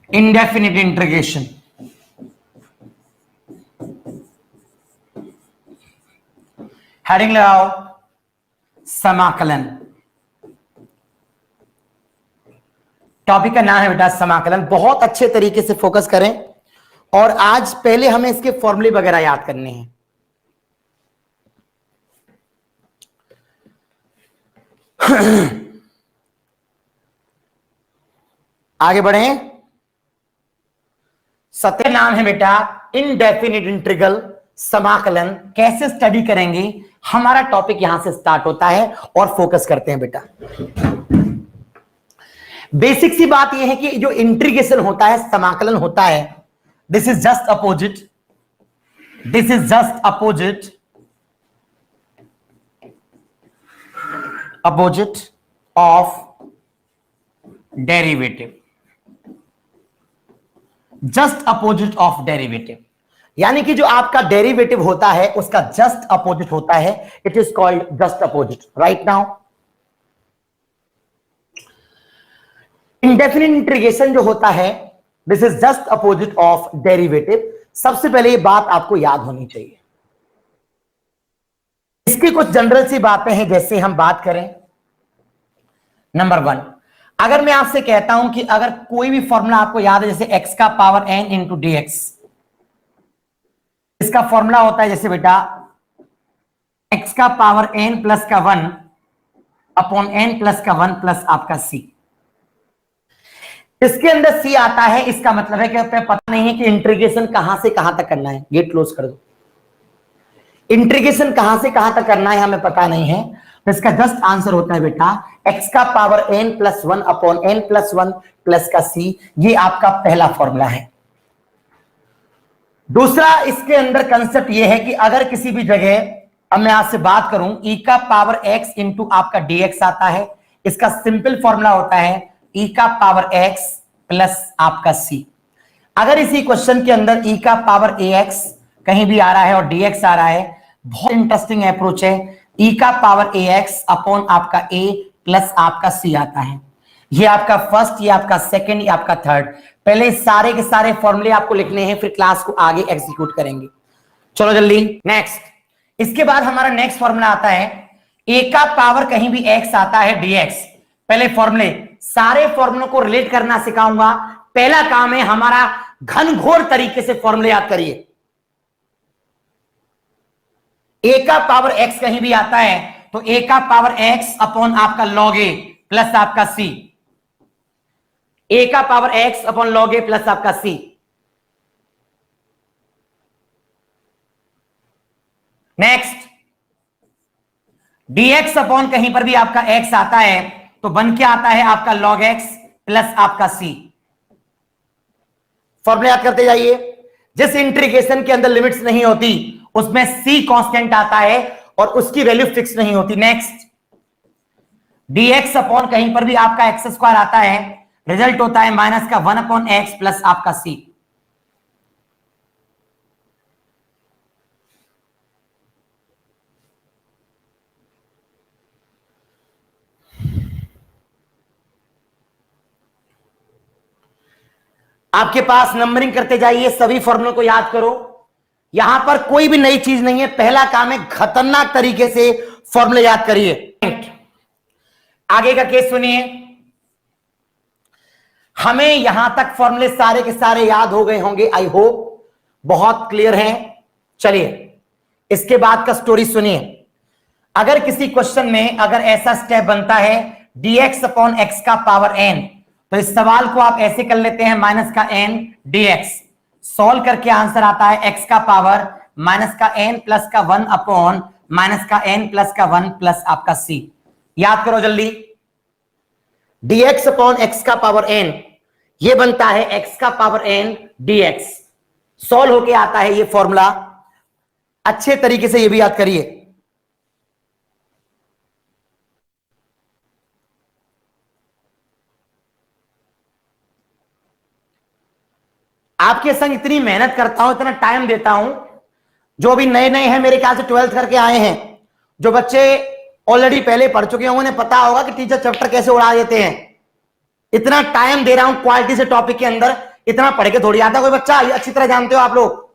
Indefinite integration, heading लगाओ समाकलन। Topic का नाम है बेटा समाकलन। बहुत अच्छे तरीके से फोकस करें और आज पहले हमें इसके फॉर्मूले वगैरह याद करने हैं। आगे बढ़े। सत्य नाम है बेटा इनडेफिनिट इंटीग्रल, समाकलन। कैसे स्टडी करेंगे, हमारा टॉपिक यहां से स्टार्ट होता है और फोकस करते हैं बेटा। बेसिक सी बात यह है कि जो इंटीग्रेशन होता है, समाकलन होता है, this is just opposite, this is just opposite of derivative, just opposite of derivative. यानी कि जो आपका डेरिवेटिव होता है उसका जस्ट अपोजिट होता है, it is called just opposite. Right now indefinite integration जो होता है, this is just opposite of derivative. सबसे पहले ये बात आपको याद होनी चाहिए। इसकी कुछ जनरल सी बातें हैं, जैसे हम बात करें। नंबर 1, अगर मैं आपसे कहता हूं कि अगर कोई भी फॉर्मूला आपको याद है, जैसे x का power n into d x, इसका फॉर्मूला होता है जैसे बेटा x का पावर n प्लस का 1 अपॉन n प्लस का 1 प्लस आपका c। इसके अंदर c आता है, इसका मतलब है कि आपको पता नहीं है कि इंटीग्रेशन कहां से कहां तक करना है। गेट क्लोज कर दो। इंटीग्रेशन कहां से कहां तक करना है हमें पता नहीं है, तो इसका जस्ट आंसर होता है बेटा x का power n plus 1 upon n plus 1 plus का c। ये आपका पहला फॉर्मूला है। दूसरा इसके अंदर कंसेप्ट ये है कि अगर किसी भी जगह, अब मैं आपसे बात करूं, e का पावर x इंटू आपका dx आता है, इसका सिंपल फॉर्मूला होता है e का पावर x प्लस आपका c। अगर इसी क्वेश्चन के अंदर e का पावर ax कहीं भी आ रहा है और dx आ रहा है, बहुत इंटरेस्टिंग अप्रोच है। e का पावर ax अपॉन आपका a प्लस आपका c आता है। ये आपका फर्स्ट, ये आपका सेकंड, ये आपका थर्ड। पहले सारे के सारे फॉर्मूले आपको लिखने हैं, फिर क्लास को आगे एग्जीक्यूट करेंगे। चलो जल्दी नेक्स्ट। इसके बाद हमारा नेक्स्ट फॉर्मूला आता है a का पावर कहीं भी x आता है dx। पहले फॉर्मूले, सारे फॉर्मूलों को रिलेट करना सिखाऊंगा। पहला काम है हमारा घनघोर तरीके से फॉर्मूले याद करिए। a का पावर x कहीं भी आता है तो a का पावर x अपॉन आपका log a प्लस आपका c। a का power x upon log a plus आपका c। नेक्स्ट, dx अपॉन कहीं पर भी आपका x आता है तो बन के आता है आपका log x प्लस आपका c। फॉर्मूला याद करते जाइए। जिस इंटीग्रेशन के अंदर लिमिट्स नहीं होती उसमें c कांस्टेंट आता है और उसकी वैल्यू फिक्स नहीं होती। नेक्स्ट, dx अपॉन कहीं पर भी आपका एक्स स्क्वायर आता है, रिजल्ट होता है माइनस का 1 अपॉन एक्स प्लस आपका c। आपके पास नंबरिंग करते जाइए, सभी फॉर्मूलों को याद करो। यहां पर कोई भी नई चीज नहीं है। पहला काम है खतरनाक तरीके से फॉर्मूले याद करिए। आगे का केस सुनिए। हमें यहां तक फॉर्मूले सारे के सारे याद हो गए होंगे, आई होप बहुत क्लियर हैं। चलिए इसके बाद का स्टोरी सुनिए। अगर किसी क्वेश्चन में अगर ऐसा स्टेप बनता है dx अपॉन x का पावर n, तो इस सवाल को आप ऐसे कर लेते हैं माइनस का n dx। सॉल्व करके आंसर आता है x का पावर माइनस का n प्लस का 1 अपॉन माइनस का n प्लस का 1 प्लस आपका c। याद करो जल्दी। dx अपॉन x का पावर n, ये बनता है x का पावर n dx। सॉल्व होके आता है ये फॉर्मूला। अच्छे तरीके से ये भी याद करिए। आपके संग इतनी मेहनत करता हूं, इतना टाइम देता हूं। जो भी नए नए हैं, मेरे ख्याल से 12th करके आए हैं, जो बच्चे ऑलरेडी पहले पढ़ चुके होंगे, उन्हें पता होगा कि टीचर चैप्टर कैसे उड़ा देते हैं। इतना टाइम दे रहा हूं क्वालिटी से टॉपिक के अंदर, इतना पढ़ के थोड़ी आता कोई बच्चा, ये अच्छी तरह जानते हो आप लोग।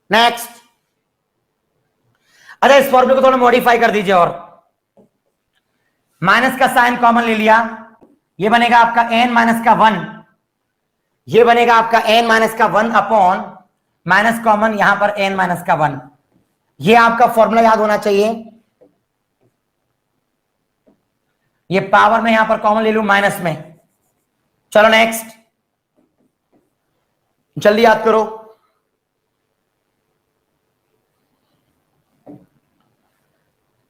नेक्स्ट, अच्छा इस फॉर्मूले को थोड़ा मॉडिफाई कर दीजिए, और माइनस का साइन कॉमन ले लिया, ये बनेगा आपका n माइनस का 1, ये बनेगा आपका n माइनस का 1 अपॉन माइनस कॉमन यहां पर n माइनस का 1। ये आपका फॉर्मूला याद होना चाहिए। ये पावर में यहां पर कॉमन ले लूं माइनस में। चलो नेक्स्ट, जल्दी याद करो।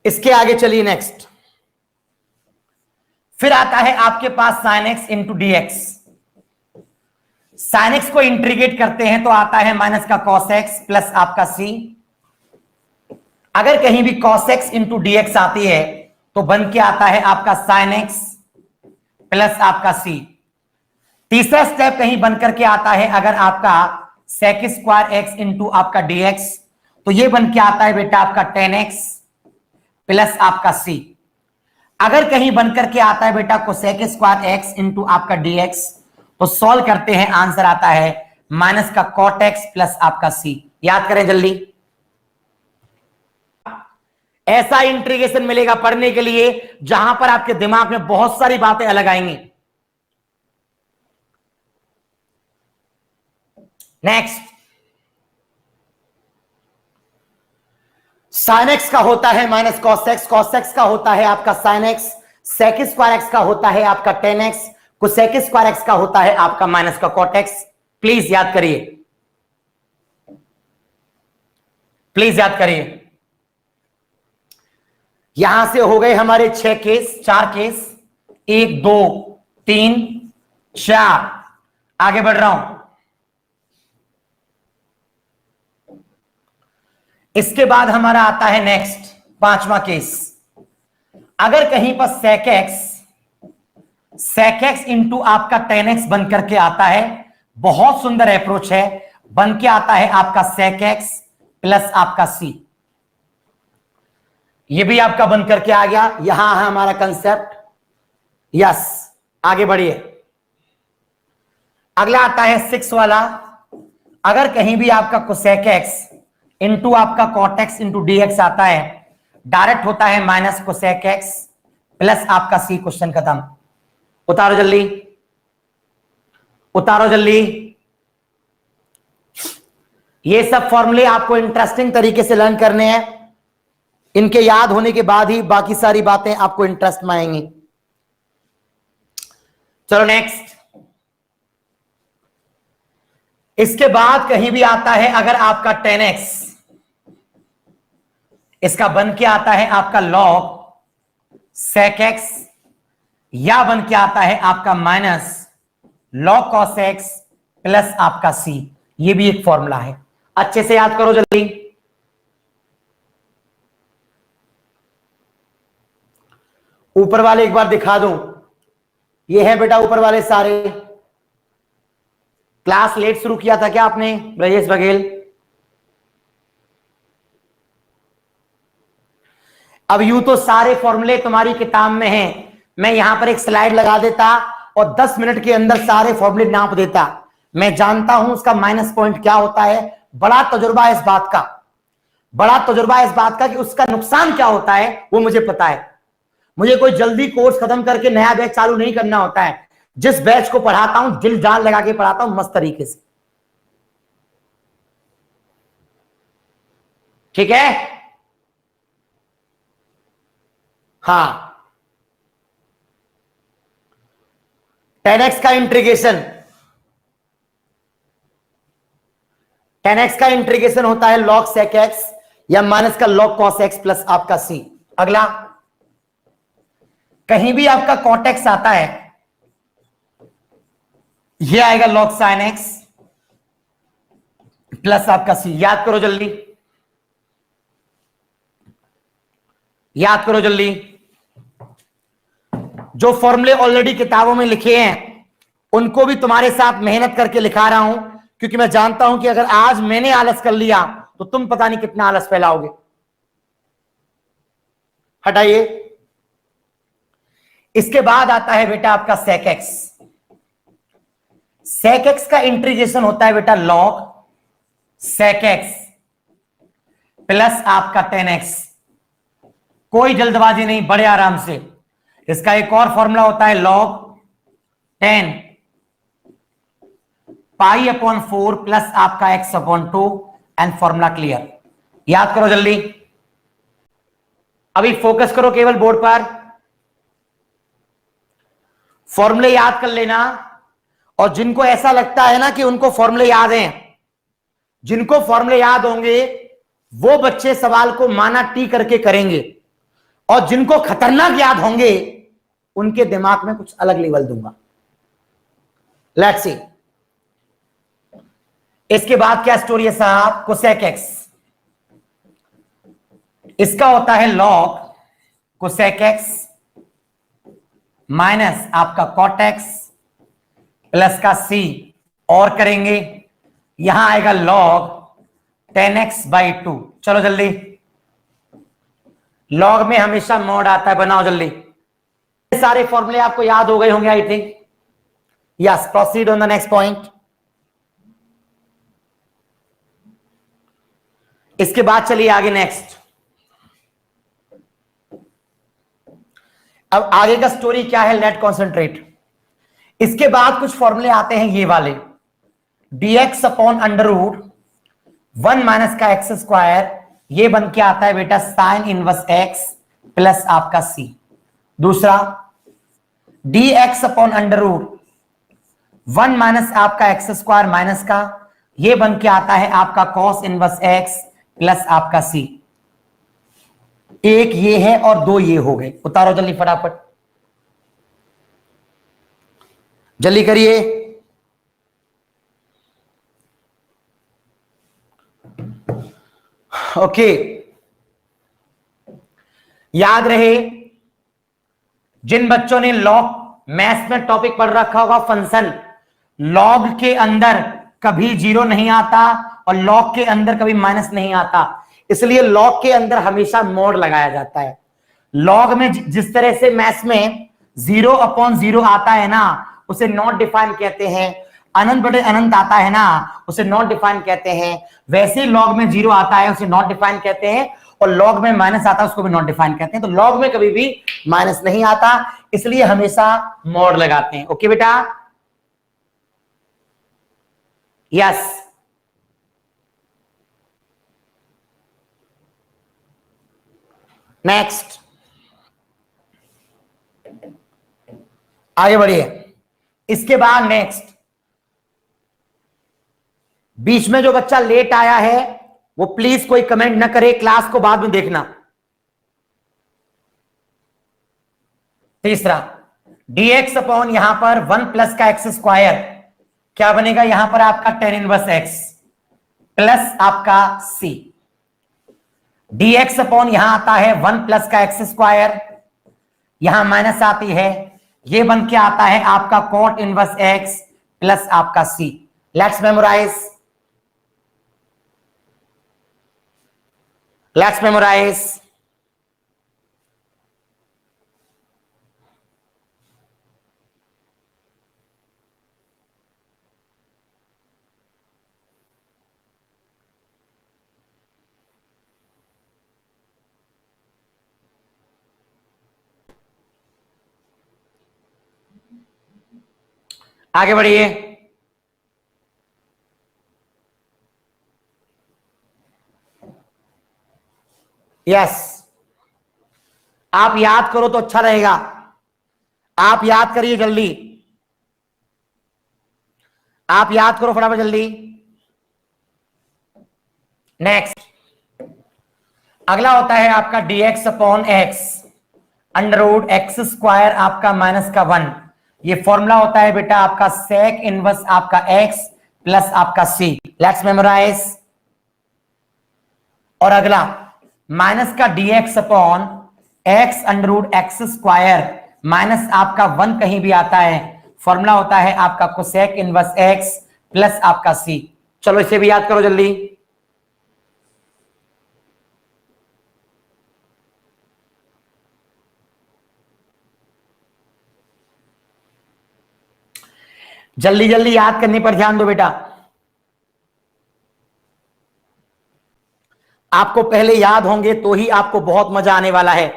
इसके आगे चलिए नेक्स्ट, फिर आता है आपके पास sine x into d x. Sine x को इंटीग्रेट करते हैं तो आता है माइनस का कॉस एक्स प्लस आपका सी। अगर कहीं भी cos x into d x आती है तो बन के आता है आपका साइन एक्स प्लस आपका सी। तीसरा स्टेप कहीं बन करके आता है अगर आपका सेक स्क्वायर एक्स इंटू आपका डी एक्स, तो ये बन के आता है बेटा आपका टेन एक्स प्लस आपका सी। अगर कहीं बनकर के आता है बेटा कोसेक स्क्वायर एक्स इंटू आपका डीएक्स, तो सॉल्व करते हैं, आंसर आता है माइनस का कॉट एक्स प्लस आपका सी। याद करें जल्दी, ऐसा इंटीग्रेशन मिलेगा पढ़ने के लिए जहां पर आपके दिमाग में बहुत सारी बातें अलग आएंगी। नेक्स्ट, साइन एक्स का होता है minus cos x, cos x का होता है आपका sine x, sec square x का होता है आपका tan x, cosec square x का होता है आपका माइनस का कॉट एक्स। प्लीज याद करिए, प्लीज याद करिए। यहां से हो गए हमारे 6 केस, 4 केस, 1 2 3 4। आगे बढ़ रहा हूं। इसके बाद हमारा आता है नेक्स्ट 5वां केस। अगर कहीं पर सेक एक्स इंटू आपका टेन एक्स बन करके आता है, बहुत सुंदर अप्रोच है, बन के आता है आपका सेक एक्स प्लस आपका सी। ये भी आपका बन करके आ गया। यहां है हमारा कंसेप्ट। यस, आगे बढ़िए। अगला आता है 6 वाला। अगर कहीं भी आपका कोसेक एक्स इंटू आपका cot x into d x आता है, डायरेक्ट होता है माइनस कोसेक एक्स प्लस आपका सी। क्वेश्चन खत्म। उतारो जल्दी, उतारो जल्दी। ये सब फॉर्मूले आपको इंटरेस्टिंग तरीके से लर्न करने हैं। इनके याद होने के बाद ही बाकी सारी बातें आपको इंटरेस्ट में आएंगी। चलो नेक्स्ट। इसके बाद कहीं भी आता है अगर आपका 10x, इसका बन के आता है आपका log sec x, या बन के आता है आपका minus log cos x plus आपका c। ये भी एक फॉर्मूला है, अच्छे से याद करो जल्दी। ऊपर वाले एक बार दिखा दूं, ये है बेटा ऊपर वाले सारे। क्लास लेट शुरू किया था क्या आपने ब्रजेश बघेल? अब यूं तो सारे फॉर्मूले तुम्हारी किताब में हैं, मैं यहां पर एक स्लाइड लगा देता और 10 मिनट के अंदर सारे फॉर्मूले नाप देता। मैं जानता हूं उसका माइनस पॉइंट क्या होता है, बड़ा तजुर्बा है इस बात का, बड़ा तजुर्बा है इस बात का कि उसका नुकसान क्या होता है वो मुझे पता है। मुझे कोई जल्दी कोर्स खत्म करके नया बैच चालू नहीं करना होता है। जिस बैच को पढ़ाता हूं दिल जान लगा के पढ़ाता हूं, मस्त तरीके से। ठीक है? हाँ, 10x का इंटीग्रेशन, 10x का इंटीग्रेशन होता है log sec x या माइनस का log cos x प्लस आपका c। अगला, कहीं भी आपका cot x आता है, ये आएगा log sin x प्लस आपका c। याद करो जल्दी, याद करो जल्दी। जो फॉर्मूले ऑलरेडी किताबों में लिखे हैं उनको भी तुम्हारे साथ मेहनत करके लिखा रहा हूं, क्योंकि मैं जानता हूं कि अगर आज मैंने आलस कर लिया तो तुम पता नहीं कितना आलस फैलाओगे। हटाइए। इसके बाद आता है बेटा आपका sec x। सेक एक्स का इंटीग्रेशन होता है बेटा लॉग सेक एक्स प्लस आपका 10x। कोई जल्दबाजी नहीं, बड़े आराम से। इसका एक और फॉर्मूला होता है लॉग 10 पाई अपॉन 4 प्लस आपका x upon 2 and formula clear. याद करो जल्दी, अभी फोकस करो केवल बोर्ड पर, फॉर्मूले याद कर लेना। और जिनको ऐसा लगता है ना कि उनको फॉर्मूले याद हैं, जिनको फॉर्मूले याद होंगे वो बच्चे सवाल को माना टी करके करेंगे, और जिनको खतरनाक याद होंगे उनके दिमाग में कुछ अलग लेवल दूंगा। लेट्स सी, इसके बाद क्या स्टोरी है साहब? कोसेक एक्स, इसका होता है लॉग कोसेक एक्स माइनस आपका कॉट एक्स प्लस का सी, और करेंगे यहां आएगा लॉग 10x/2। चलो जल्दी, लॉग में हमेशा मॉड आता है, बनाओ जल्दी। सारे फॉर्मूले आपको याद हो गए होंगे I think. Yes, proceed on the next point. इसके बाद चलिए आगे नेक्स्ट। अब आगे का स्टोरी क्या है, लेट कॉन्सेंट्रेट। इसके बाद कुछ फॉर्मूले आते हैं ये वाले, dx upon under root 1 minus का एक्स स्क्वायर, ये बन के आता है बेटा साइन इनवर्स एक्स प्लस आपका सी। दूसरा dx upon under root 1 minus आपका एक्स स्क्वायर माइनस का, ये बन के आता है आपका कॉस इनवर्स एक्स प्लस आपका सी। एक ये है और दो ये हो गए, उतारो जल्दी फटाफट, जल्दी करिए। ओके, याद रहे जिन बच्चों ने लॉग मैथ्स में टॉपिक पढ़ रखा होगा फंक्शन, लॉग के अंदर कभी जीरो नहीं आता और लॉग के अंदर कभी माइनस नहीं आता, इसलिए लॉग के अंदर हमेशा मोड लगाया जाता है। लॉग में जिस तरह से मैथ्स में 0/0 आता है ना, उसे नॉट डिफाइन कहते हैं। अनंत बटे अनंत आता है ना, उसे नॉट डिफाइन कहते हैं। वैसे ही लॉग में 0 आता है, उसे नॉट डिफाइन कहते हैं, और लॉग में माइनस आता है उसको भी नॉट डिफाइन कहते हैं। तो लॉग में कभी भी माइनस नहीं आता, इसलिए हमेशा मोड लगाते हैं। ओके बेटा, यस। नेक्स्ट, आगे बढ़िए। इसके बाद नेक्स्ट, बीच में जो बच्चा लेट आया है वो प्लीज कोई कमेंट ना करे, क्लास को बाद में देखना। तीसरा, dx अपॉन यहां पर 1 प्लस का एक्स स्क्वायर, क्या बनेगा यहां पर आपका टेन इनवर्स एक्स प्लस आपका c। dx अपॉन यहां आता है 1 प्लस का एक्स स्क्वायर, यहां माइनस आती है, ये बन के आता है आपका कॉट इनवर्स एक्स प्लस आपका c। Let's memorise, let's memorise. आगे बढ़िए। यस, आप याद करो तो अच्छा रहेगा, आप याद करिए जल्दी, आप याद करो फटाफट जल्दी। नेक्स्ट, अगला होता है आपका dx upon x under root x square आपका माइनस का 1, ये फॉर्मूला होता है बेटा आपका सेक इनवर्स आपका x प्लस आपका c। Let's memorise. और अगला माइनस का dx upon x under root x square minus आपका 1 कहीं भी आता है, फॉर्मूला होता है आपका कोसेक इनवर्स x प्लस आपका c। चलो इसे भी याद करो जल्दी। जल्दी जल्दी याद करने पर ध्यान दो बेटा। आपको पहले याद होंगे तो ही आपको बहुत मजा आने वाला है।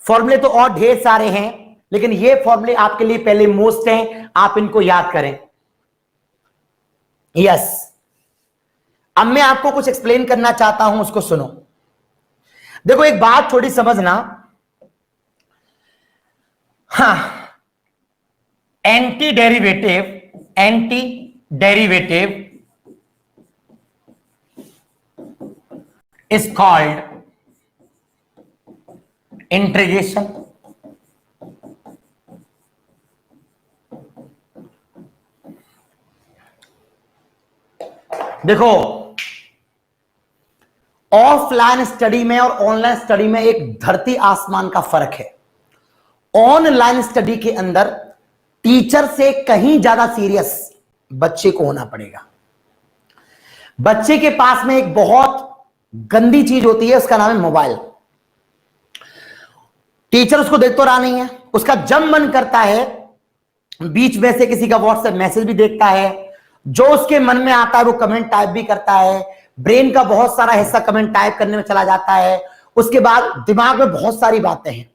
फॉर्मूले तो और ढेर सारे हैं, लेकिन ये फॉर्मूले आपके लिए पहले मोस्ट हैं, आप इनको याद करें। यस, अब मैं आपको कुछ एक्सप्लेन करना चाहता हूं, उसको सुनो। देखो एक बात थोड़ी समझना, हाँ, anti derivative is called integration. देखो ऑफलाइन स्टडी में और ऑनलाइन स्टडी में एक धरती आसमान का फर्क है। ऑनलाइन स्टडी के अंदर टीचर से कहीं ज्यादा सीरियस बच्चे को होना पड़ेगा। बच्चे के पास में एक बहुत गंदी चीज होती है, उसका नाम है मोबाइल। टीचर उसको देख तो रहा नहीं है, उसका जब मन करता है बीच में से किसी का व्हाट्सएप मैसेज भी देखता है, जो उसके मन में आता है वो कमेंट टाइप भी करता है, ब्रेन का बहुत सारा हिस्सा कमेंट टाइप करने में चला जाता है। उसके बाद दिमाग में बहुत सारी बातें हैं।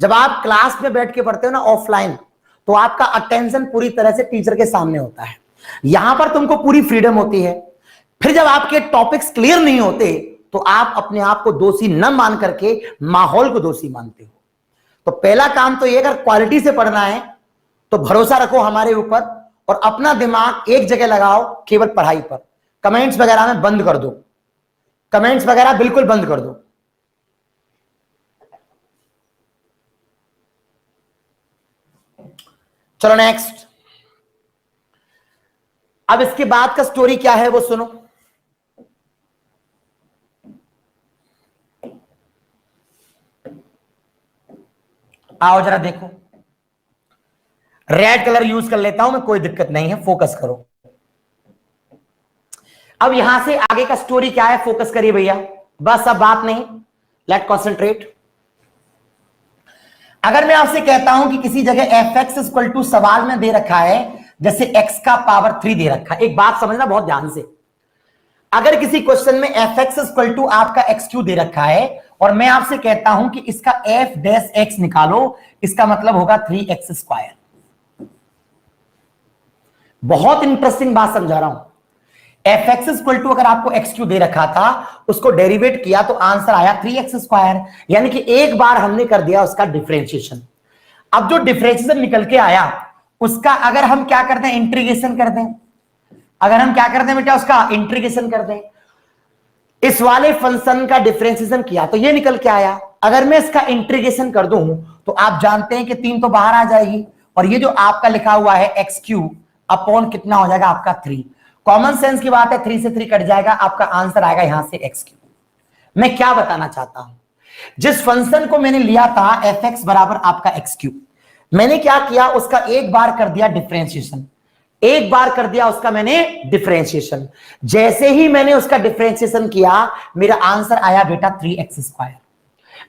जब आप क्लास में बैठ के पढ़ते हो ना ऑफलाइन, तो आपका अटेंशन पूरी तरह से टीचर के सामने होता है। यहां पर तुमको पूरी फ्रीडम होती है। फिर जब आपके टॉपिक्स क्लियर नहीं होते तो आप अपने आप को दोषी न मान करके माहौल को दोषी मानते हो। तो पहला काम तो ये, अगर क्वालिटी से पढ़ना है तो भरोसा रखो हमारे ऊपर और अपना दिमाग एक जगह लगाओ, केवल पढ़ाई पर। कमेंट्स वगैरह में बंद कर दो, कमेंट्स वगैरह बिल्कुल बंद कर दो। चलो नेक्स्ट। अब इसके बाद का स्टोरी क्या है वो सुनो। आओ जरा देखो, रेड कलर यूज कर लेता हूं मैं, कोई दिक्कत नहीं है, फोकस करो। अब यहां से आगे का स्टोरी क्या है, फोकस करिए भैया, बस अब बात नहीं, लेट कॉन्सेंट्रेट। अगर मैं आपसे कहता हूं कि किसी जगह fx इक्वल टू सवाल में दे रखा है जैसे x का पावर 3 दे रखा है, एक बात समझना बहुत ध्यान से। अगर किसी क्वेश्चन में fx इक्वल टू आपका x3 दे रखा है और मैं आपसे कहता हूं कि इसका f डैश x निकालो, इसका मतलब होगा 3x²। बहुत इंटरेस्टिंग बात समझा रहा हूं। fx इक्वल टू अगर आपको x3 दे रखा था, उसको डेरिवेट किया तो आंसर आया 3x², यानी कि एक बार हमने कर दिया उसका डिफरेंशिएशन। अब जो डिफरेंशिएशन निकल के आया उसका अगर हम क्या करते हैं, इंटीग्रेशन कर दें। अगर हम क्या करते हैं बेटा, उसका इंटीग्रेशन कर दें। इस वाले फंक्शन का डिफरेंशिएशन किया तो ये निकल के आया। अगर मैं इसका इंटीग्रेशन कर दूं तो आप जानते हैं कि 3 तो बाहर आ जाएगी और ये जो आपका लिखा हुआ है x³ अपॉन कितना हो जाएगा आपका 3। कॉमन सेंस की बात है, 3 से 3 कट जाएगा, आपका आंसर आएगा यहां से x³। मैं क्या बताना चाहता हूं, जिस फंक्शन को मैंने लिया था fx बराबर आपका x³, मैंने क्या किया, उसका एक बार कर दिया डिफरेंशिएशन, एक बार कर दिया उसका मैंने डिफरेंशिएशन। जैसे ही मैंने उसका डिफरेंशिएशन किया, मेरा आंसर आया बेटा 3x²।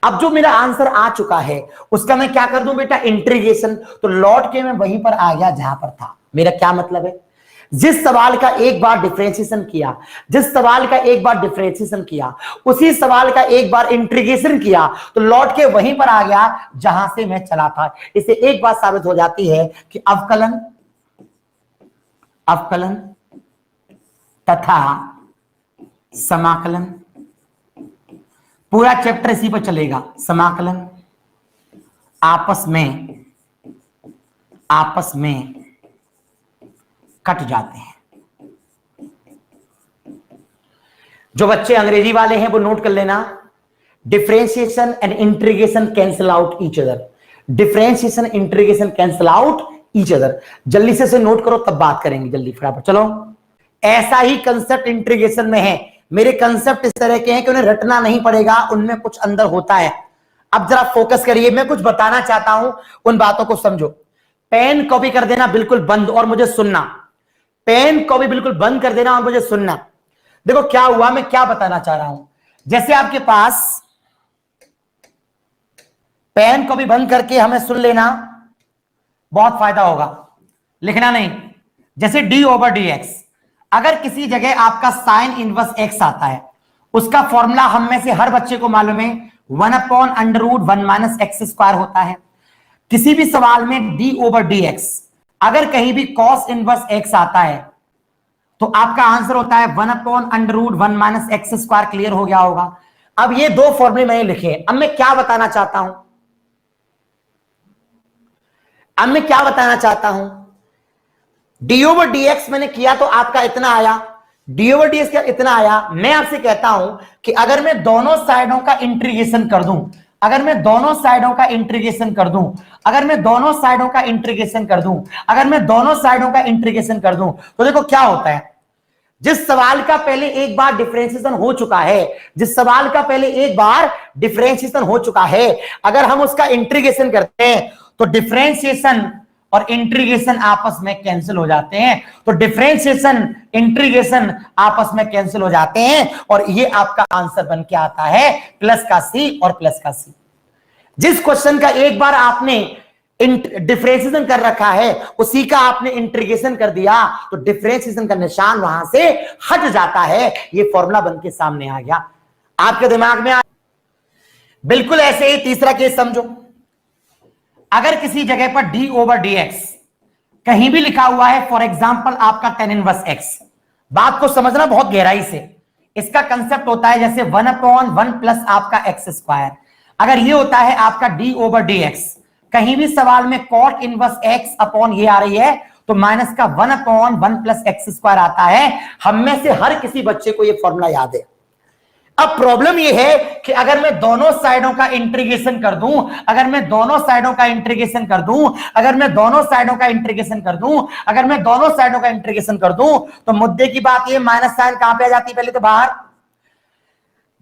अब जो मेरा आंसर आ चुका है उसका मैं क्या कर दूं बेटा, इंटीग्रेशन। तो लौट के मैं वहीं पर आ गया जहां पर था। मेरा क्या मतलब है, जिस सवाल का एक बार डिफरेंशिएशन किया, जिस सवाल का एक बार डिफरेंशिएशन किया, उसी सवाल का एक बार इंटीग्रेशन किया तो लौट के वहीं पर आ गया जहां से मैं चला था। इससे एक बात साबित हो जाती है कि अवकलन तथा समाकलन, पूरा चैप्टर इसी पर चलेगा। समाकलन आपस में कट जाते हैं। जो बच्चे अंग्रेजी वाले हैं वो नोट कर लेना, differentiation and integration cancel out each other. Differentiation integration cancel out each other. जल्दी से नोट करो, तब बात करेंगे जल्दी फटाफट। चलो, ऐसा ही कंसेप्ट इंटीग्रेशन में है। मेरे कंसेप्ट इस तरह के हैं कि उन्हें रटना नहीं पड़ेगा, उनमें कुछ अंदर होता है। अब जरा फोकस करिए, मैं कुछ बताना चाहता हूं, उन बातों को समझो। पेन कॉपी कर देना बिल्कुल बंद और मुझे सुनना। पेन कॉपी बिल्कुल बंद कर देना और मुझे सुनना। देखो क्या हुआ, मैं क्या बताना चाह रहा हूं। जैसे आपके पास पेन कॉपी बंद करके हमें सुन लेना, बहुत फायदा होगा, लिखना नहीं। जैसे डी ओवर डी एक्स, अगर किसी जगह आपका साइन इनवर्स एक्स आता है, उसका फॉर्मूला हम में से हर बच्चे को मालूम है 1/√1 माइनस एक्स स्क्वायर होता है। किसी भी सवाल में डी ओवर डी एक्स, अगर कहीं भी कॉस इनवर्स एक्स आता है तो आपका आंसर होता है 1/√1 माइनस एक्स स्क्वायर। क्लियर हो गया होगा। अब ये दो फॉर्मूले मैंने लिखे। अब मैं क्या बताना चाहता हूं, डी ओवर डी एक्स मैंने किया तो आपका इतना आया, डी ओवर डी एक्स का इतना आया। मैं आपसे कहता हूं कि अगर मैं दोनों साइडों का इंटीग्रेशन कर दूं, अगर मैं दोनों साइडों का इंटीग्रेशन कर दूं, अगर मैं दोनों साइडों का इंटीग्रेशन कर दूं, अगर मैं दोनों साइडों का इंटीग्रेशन कर दूं, तो देखो क्या होता है। जिस सवाल का पहले एक बार डिफरेंशिएशन हो चुका है, जिस सवाल का पहले एक बार डिफरेंशिएशन हो चुका है, अगर हम उसका इंटीग्रेशन करते हैं तो डिफरेंशिएशन और इंटीग्रेशन आपस में कैंसिल हो जाते हैं। तो डिफरेंशिएशन इंटीग्रेशन आपस में कैंसिल हो जाते हैं और ये आपका आंसर बन के आता है प्लस का सी और प्लस का सी। जिस क्वेश्चन का एक बार आपने डिफरेंशिएशन कर रखा है, उसी का आपने इंटीग्रेशन कर दिया तो डिफरेंशिएशन का निशान वहां से हट जाता है। ये फॉर्मूला बन के सामने आ गया आपके दिमाग में। बिल्कुल ऐसे ही तीसरा केस समझो। अगर किसी जगह पर डी ओवर डी एक्स कहीं भी लिखा हुआ है, फॉर एग्जाम्पल आपका टेन इनवर्स एक्स, बात को समझना बहुत गहराई से। इसका कंसेप्ट होता है जैसे 1/1 प्लस आपका एक्स स्क्वायर। अगर ये होता है आपका डी ओवर डी एक्स, कहीं भी सवाल में कॉट इनवर्स एक्स अपॉन ये आ रही है तो माइनस का 1/1 प्लस एक्स स्क्वायर आता है। हम में से हर किसी बच्चे को ये फॉर्मूला याद है। अब प्रॉब्लम ये है कि अगर मैं दोनों साइडों का इंटीग्रेशन कर दूं, अगर मैं दोनों साइडों का इंटीग्रेशन कर दूं, अगर मैं दोनों साइडों का इंटीग्रेशन कर दूं, अगर मैं दोनों साइडों का इंटीग्रेशन कर दूं, तो मुद्दे की बात ये माइनस साइन कहां पे आ जाती है, पहले तो बाहर।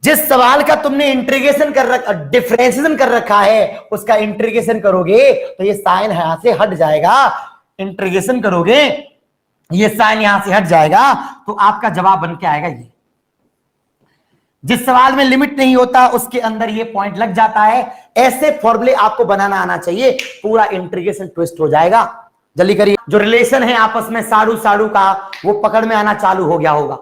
जिस सवाल का तुमने इंटीग्रेशन कर रखा, डिफरेंशिएशन कर रखा है, उसका इंटीग्रेशन करोगे तो ये साइन यहां से हट जाएगा। इंटीग्रेशन करोगे ये साइन यहां से हट जाएगा तो आपका जवाब बन के आएगा ये। जिस सवाल में लिमिट नहीं होता उसके अंदर ये पॉइंट लग जाता है। ऐसे फॉर्मूले आपको बनाना आना चाहिए, पूरा इंटीग्रेशन ट्विस्ट हो जाएगा। जल्दी करिए, जो रिलेशन है आपस में साड़ू साड़ू का, वो पकड़ में आना चालू हो गया होगा।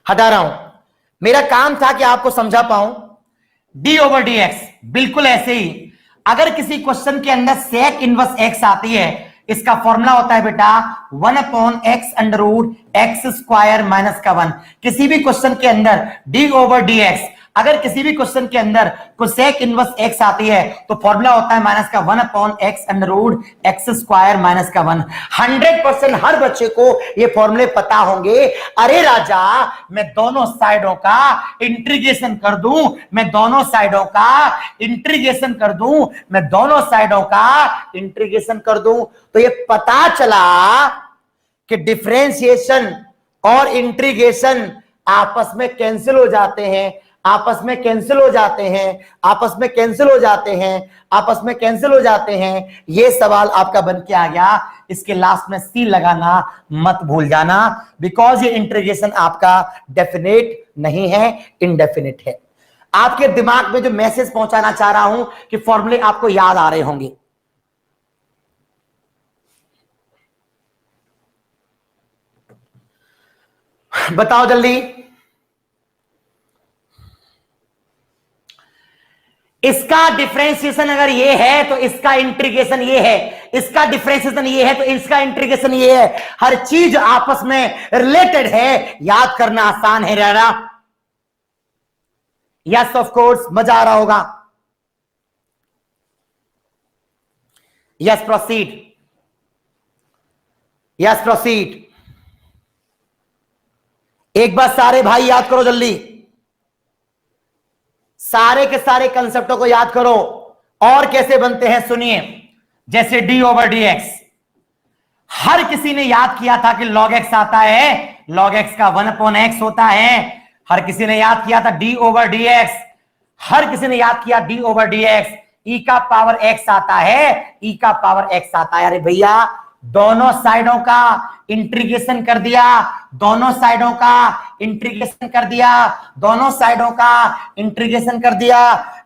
हटा रहा हूं, मेरा काम था कि आपको समझा पाऊं। डी ओवर डी एक्स बिल्कुल ऐसे ही। अगर किसी क्वेश्चन के अंदर सेक इनवर्स एक्स आती है, इसका फॉर्मूला होता है बेटा 1/x स्क्वायर माइनस का 1। किसी भी क्वेश्चन के अंदर डी ओवर डी एक्स, अगर किसी भी क्वेश्चन के अंदर कोसेक इनवर्स एक्स आती है तो फॉर्मूला होता है माइनस का 1/x स्क्वायर माइनस का 1। 100% हर बच्चे को ये फॉर्मूले पता होंगे। अरे राजा, मैं दोनों साइडों का इंटीग्रेशन कर दूं, मैं दोनों साइडों का इंटीग्रेशन कर दूं, मैं दोनों साइडों का इंटीग्रेशन कर दूं, तो ये पता चला कि डिफरेंशिएशन और इंटीग्रेशन आपस में कैंसिल हो जाते हैं, आपस में कैंसिल हो जाते हैं, आपस में कैंसिल हो जाते हैं, आपस में कैंसिल हो जाते हैं। ये सवाल आपका बन के आ गया। इसके लास्ट में सी लगाना मत भूल जाना, बिकॉज ये इंटीग्रेशन आपका डेफिनेट नहीं है, इनडेफिनिट है। आपके दिमाग में जो मैसेज पहुंचाना चाह रहा हूं कि फॉर्मूले आपको याद आ रहे होंगे। बताओ जल्दी। इसका डिफरेंशिएशन अगर ये है तो इसका इंटीग्रेशन ये है, इसका डिफरेंशिएशन ये है तो इसका इंटीग्रेशन ये है। हर चीज आपस में रिलेटेड है, याद करना आसान है। रारा यस ऑफ कोर्स, मजा आ रहा होगा। Yes proceed, yes proceed. एक बार सारे भाई याद करो जल्दी, सारे के सारे कंसेप्टों को याद करो। और कैसे बनते हैं सुनिए। जैसे डी ओवर डी एक्स, हर किसी ने याद किया था कि log x आता है, log x का 1/x होता है। हर किसी ने याद किया था डी ओवर डी एक्स, हर किसी ने याद किया डी ओवर डी एक्स। ई का पावर x आता है, ई का पावर x आता है। अरे भैया दोनों साइडों का इंटीग्रेशन कर दिया, दोनों साइडों का इंटीग्रेशन कर दिया, दोनों साइडों का इंटीग्रेशन कर दिया।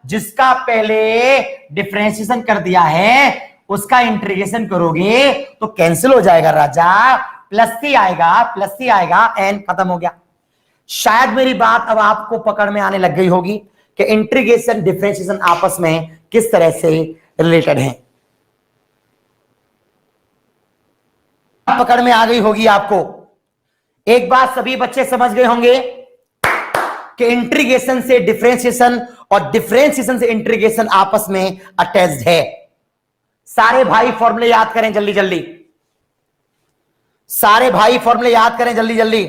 जिसका पहले डिफरेंशिएशन कर दिया है उसका इंटीग्रेशन करोगे तो कैंसिल हो जाएगा राजा, प्लस सी आएगा, प्लस सी आएगा, एन खत्म हो गया। शायद मेरी बात अब आपको पकड़ में आने लग गई होगी कि इंटीग्रेशन डिफरेंशिएशन आपस में किस तरह से रिलेटेड है। पकड़ में आ गई होगी आपको। एक बात सभी बच्चे समझ गए होंगे कि इंटीग्रेशन से डिफरेंशिएशन और डिफरेंशिएशन से इंटीग्रेशन आपस में अटैच्ड है। सारे भाई फॉर्मूले याद करें जल्दी जल्दी, सारे भाई फॉर्मूले याद करें जल्दी जल्दी।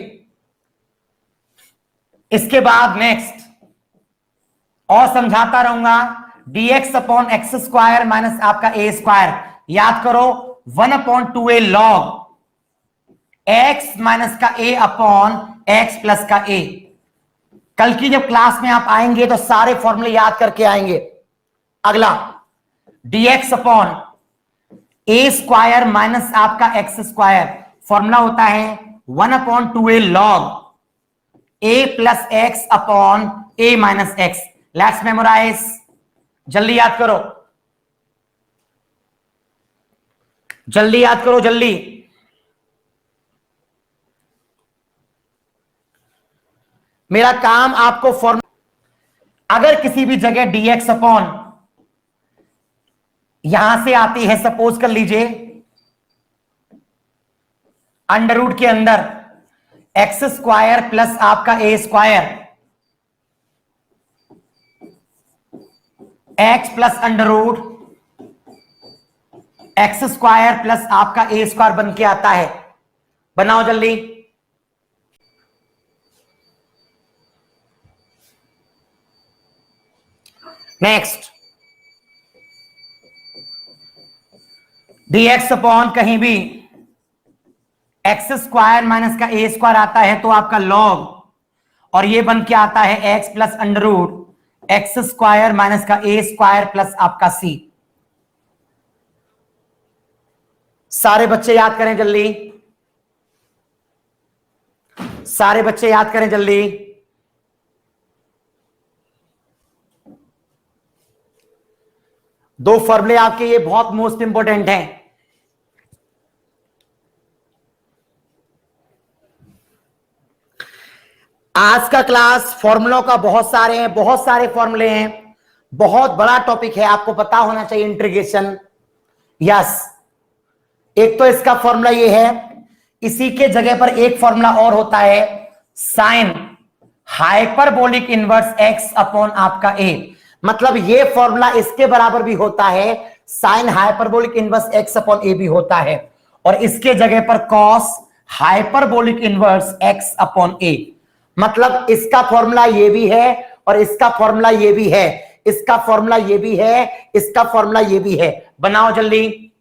इसके बाद नेक्स्ट और समझाता रहूंगा, dx upon x square minus आपका ए स्क्वायर, याद करो 1/2a log x माइनस का a अपॉन x प्लस का a। कल की जब क्लास में आप आएंगे तो सारे फॉर्मूले याद करके आएंगे। अगला dx upon a square minus आपका एक्स स्क्वायर, फॉर्मूला होता है 1/2a log a plus x upon a minus x. Let's memorise, जल्दी याद करो, जल्दी याद करो, जल्दी। मेरा काम आपको फॉर्मूला, अगर किसी भी जगह dx अपॉन यहां से आती है, सपोज कर लीजिए अंडर रूट के अंदर एक्स स्क्वायर प्लस आपका a square, x plus under root x square plus आपका ए स्क्वायर बन के आता है। बनाओ जल्दी। नेक्स्ट dx अपॉन कहीं भी एक्स स्क्वायर माइनस का ए स्क्वायर आता है तो आपका लॉग, और ये बन के आता है x plus under root x square minus का ए स्क्वायर प्लस आपका सी। सारे बच्चे याद करें जल्दी, सारे बच्चे याद करें जल्दी। दो फॉर्मूले आपके ये बहुत मोस्ट इंपोर्टेंट हैं। आज का क्लास फॉर्मूलों का बहुत सारे हैं, बहुत सारे फॉर्मूले हैं, बहुत बड़ा टॉपिक है, आपको पता होना चाहिए इंटीग्रेशन। यस, एक तो इसका फॉर्मूला ये है, इसी के जगह पर एक फॉर्मूला और होता है sine hyperbolic inverse x upon आपका ए। मतलब ये फॉर्मूला इसके बराबर भी होता है, sine hyperbolic inverse x upon a भी होता है, और इसके जगह पर cos hyperbolic inverse x upon a. मतलब इसका फॉर्मूला ये भी है और इसका फॉर्मूला ये भी है, इसका फॉर्मूला ये भी है, इसका फॉर्मूला ये भी है। बनाओ जल्दी।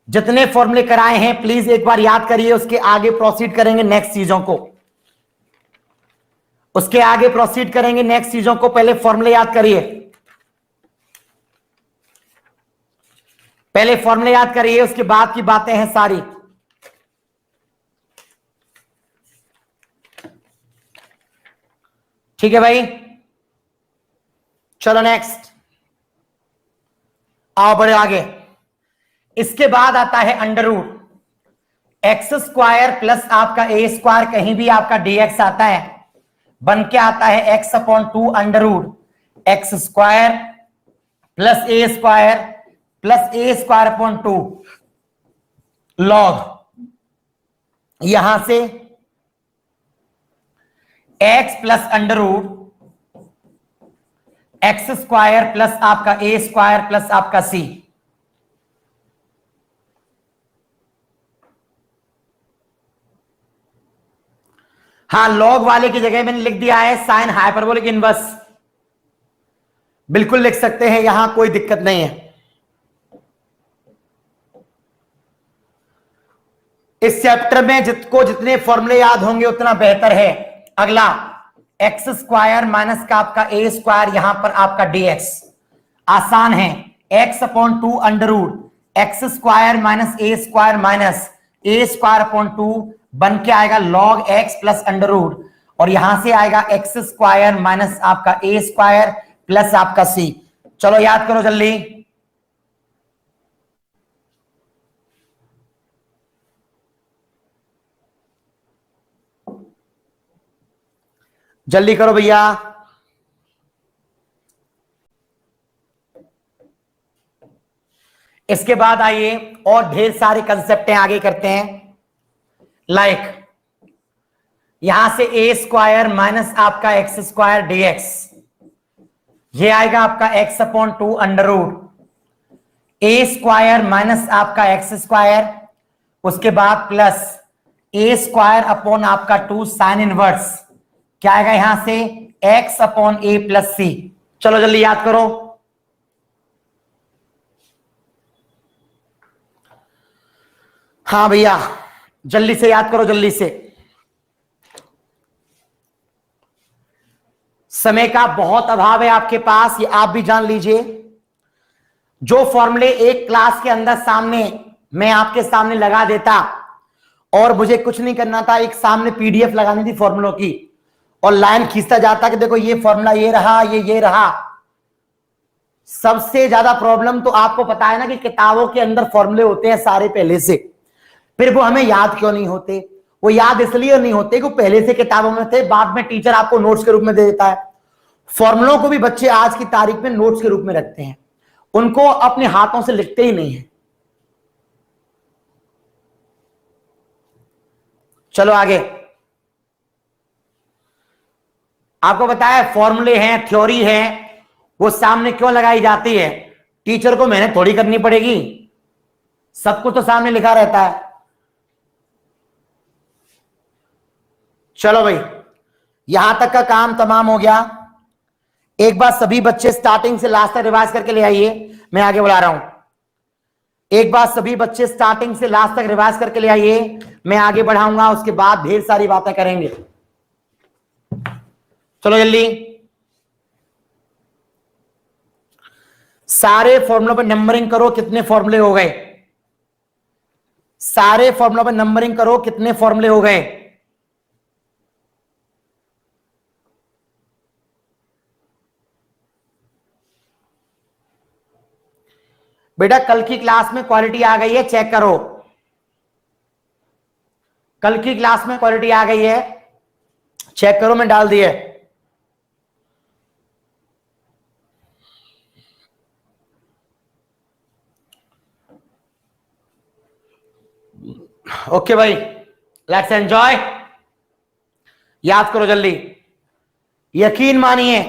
जितने फॉर्मूले कराए हैं प्लीज एक बार याद करिए, उसके आगे प्रोसीड करेंगे नेक्स्ट चीजों को, उसके आगे प्रोसीड करेंगे नेक्स्ट चीजों को। पहले फॉर्मूले याद करिए, पहले फॉर्मूले याद करिए, उसके बाद की बातें हैं सारी। ठीक है भाई, चलो नेक्स्ट, आओ बढ़े आगे। इसके बाद आता है under root x square plus आपका ए स्क्वायर, कहीं भी आपका dx आता है, बन के आता है x upon 2 under root x square plus a square upon 2 log, यहां से x plus under root x square plus आपका ए स्क्वायर प्लस आपका सी। हाँ, लॉग वाले की जगह मैंने लिख दिया है साइन हाइपरबोलिक इनवर्स, बिल्कुल लिख सकते हैं, यहां कोई दिक्कत नहीं है। इस चैप्टर में जितने फॉर्मूले याद होंगे उतना बेहतर है। अगला एक्स स्क्वायर माइनस का आपका ए स्क्वायर, यहां पर आपका dx, आसान है, x upon 2 under root x square minus a square minus a square upon 2 बन के आएगा log x plus under root, और यहां से आएगा एक्स स्क्वायर माइनस आपका ए स्क्वायर प्लस आपका सी। चलो याद करो जल्दी, जल्दी करो भैया। इसके बाद आइए और ढेर सारे कंसेप्ट आगे करते हैं। लाइक यहां से ए स्क्वायर माइनस आपका एक्स स्क्वायर डीएक्स, ये आएगा आपका एक्स अपॉन 2 अंडर रूट ए स्क्वायर माइनस आपका एक्स स्क्वायर, उसके बाद प्लस ए स्क्वायर अपॉन आपका 2 साइन इनवर्स, क्या आएगा यहां से एक्स अपॉन ए प्लस सी। चलो जल्दी याद करो। हाँ भैया जल्दी से याद करो, जल्दी से, समय का बहुत अभाव है आपके पास, ये आप भी जान लीजिए। जो फॉर्मूले एक क्लास के अंदर सामने मैं आपके सामने लगा देता और मुझे कुछ नहीं करना था, एक सामने पीडीएफ लगानी थी फॉर्मूलों की और लाइन खींचता जाता कि देखो ये फॉर्मूला ये रहा, ये रहा। सबसे ज्यादा प्रॉब्लम तो आपको पता है ना कि किताबों के अंदर फॉर्मूले होते हैं सारे पहले से, फिर वो हमें याद क्यों नहीं होते? वो याद इसलिए नहीं होते कि पहले से किताबों में थे, बाद में टीचर आपको नोट्स के रूप में दे देता है। फॉर्मूलों को भी बच्चे आज की तारीख में नोट्स के रूप में रखते हैं, उनको अपने हाथों से लिखते ही नहीं है। चलो आगे, आपको बताया फॉर्मूले हैं, थ्योरी है, वो सामने क्यों लगाई जाती है? टीचर को मेहनत थोड़ी करनी पड़ेगी, सब कुछ तो सामने लिखा रहता है। चलो भाई यहां तक का काम तमाम हो गया। एक बार सभी बच्चे स्टार्टिंग से लास्ट तक रिवाइज करके ले आइए, मैं आगे बढ़ा रहा हूं। एक बार सभी बच्चे स्टार्टिंग से लास्ट तक रिवाइज करके ले आइए, मैं आगे बढ़ाऊंगा, उसके बाद ढेर सारी बातें करेंगे। चलो जल्दी, सारे फॉर्मूलों पर नंबरिंग करो, कितने फॉर्मूले हो गए? सारे फॉर्मूलों पर नंबरिंग करो, कितने फॉर्मूले हो गए? बेटा कल की क्लास में क्वालिटी आ गई है, चेक करो। कल की क्लास में क्वालिटी आ गई है, चेक करो, मैं डाल दिए। ओके भाई, लेट्स एंजॉय। याद करो जल्दी, यकीन मानिए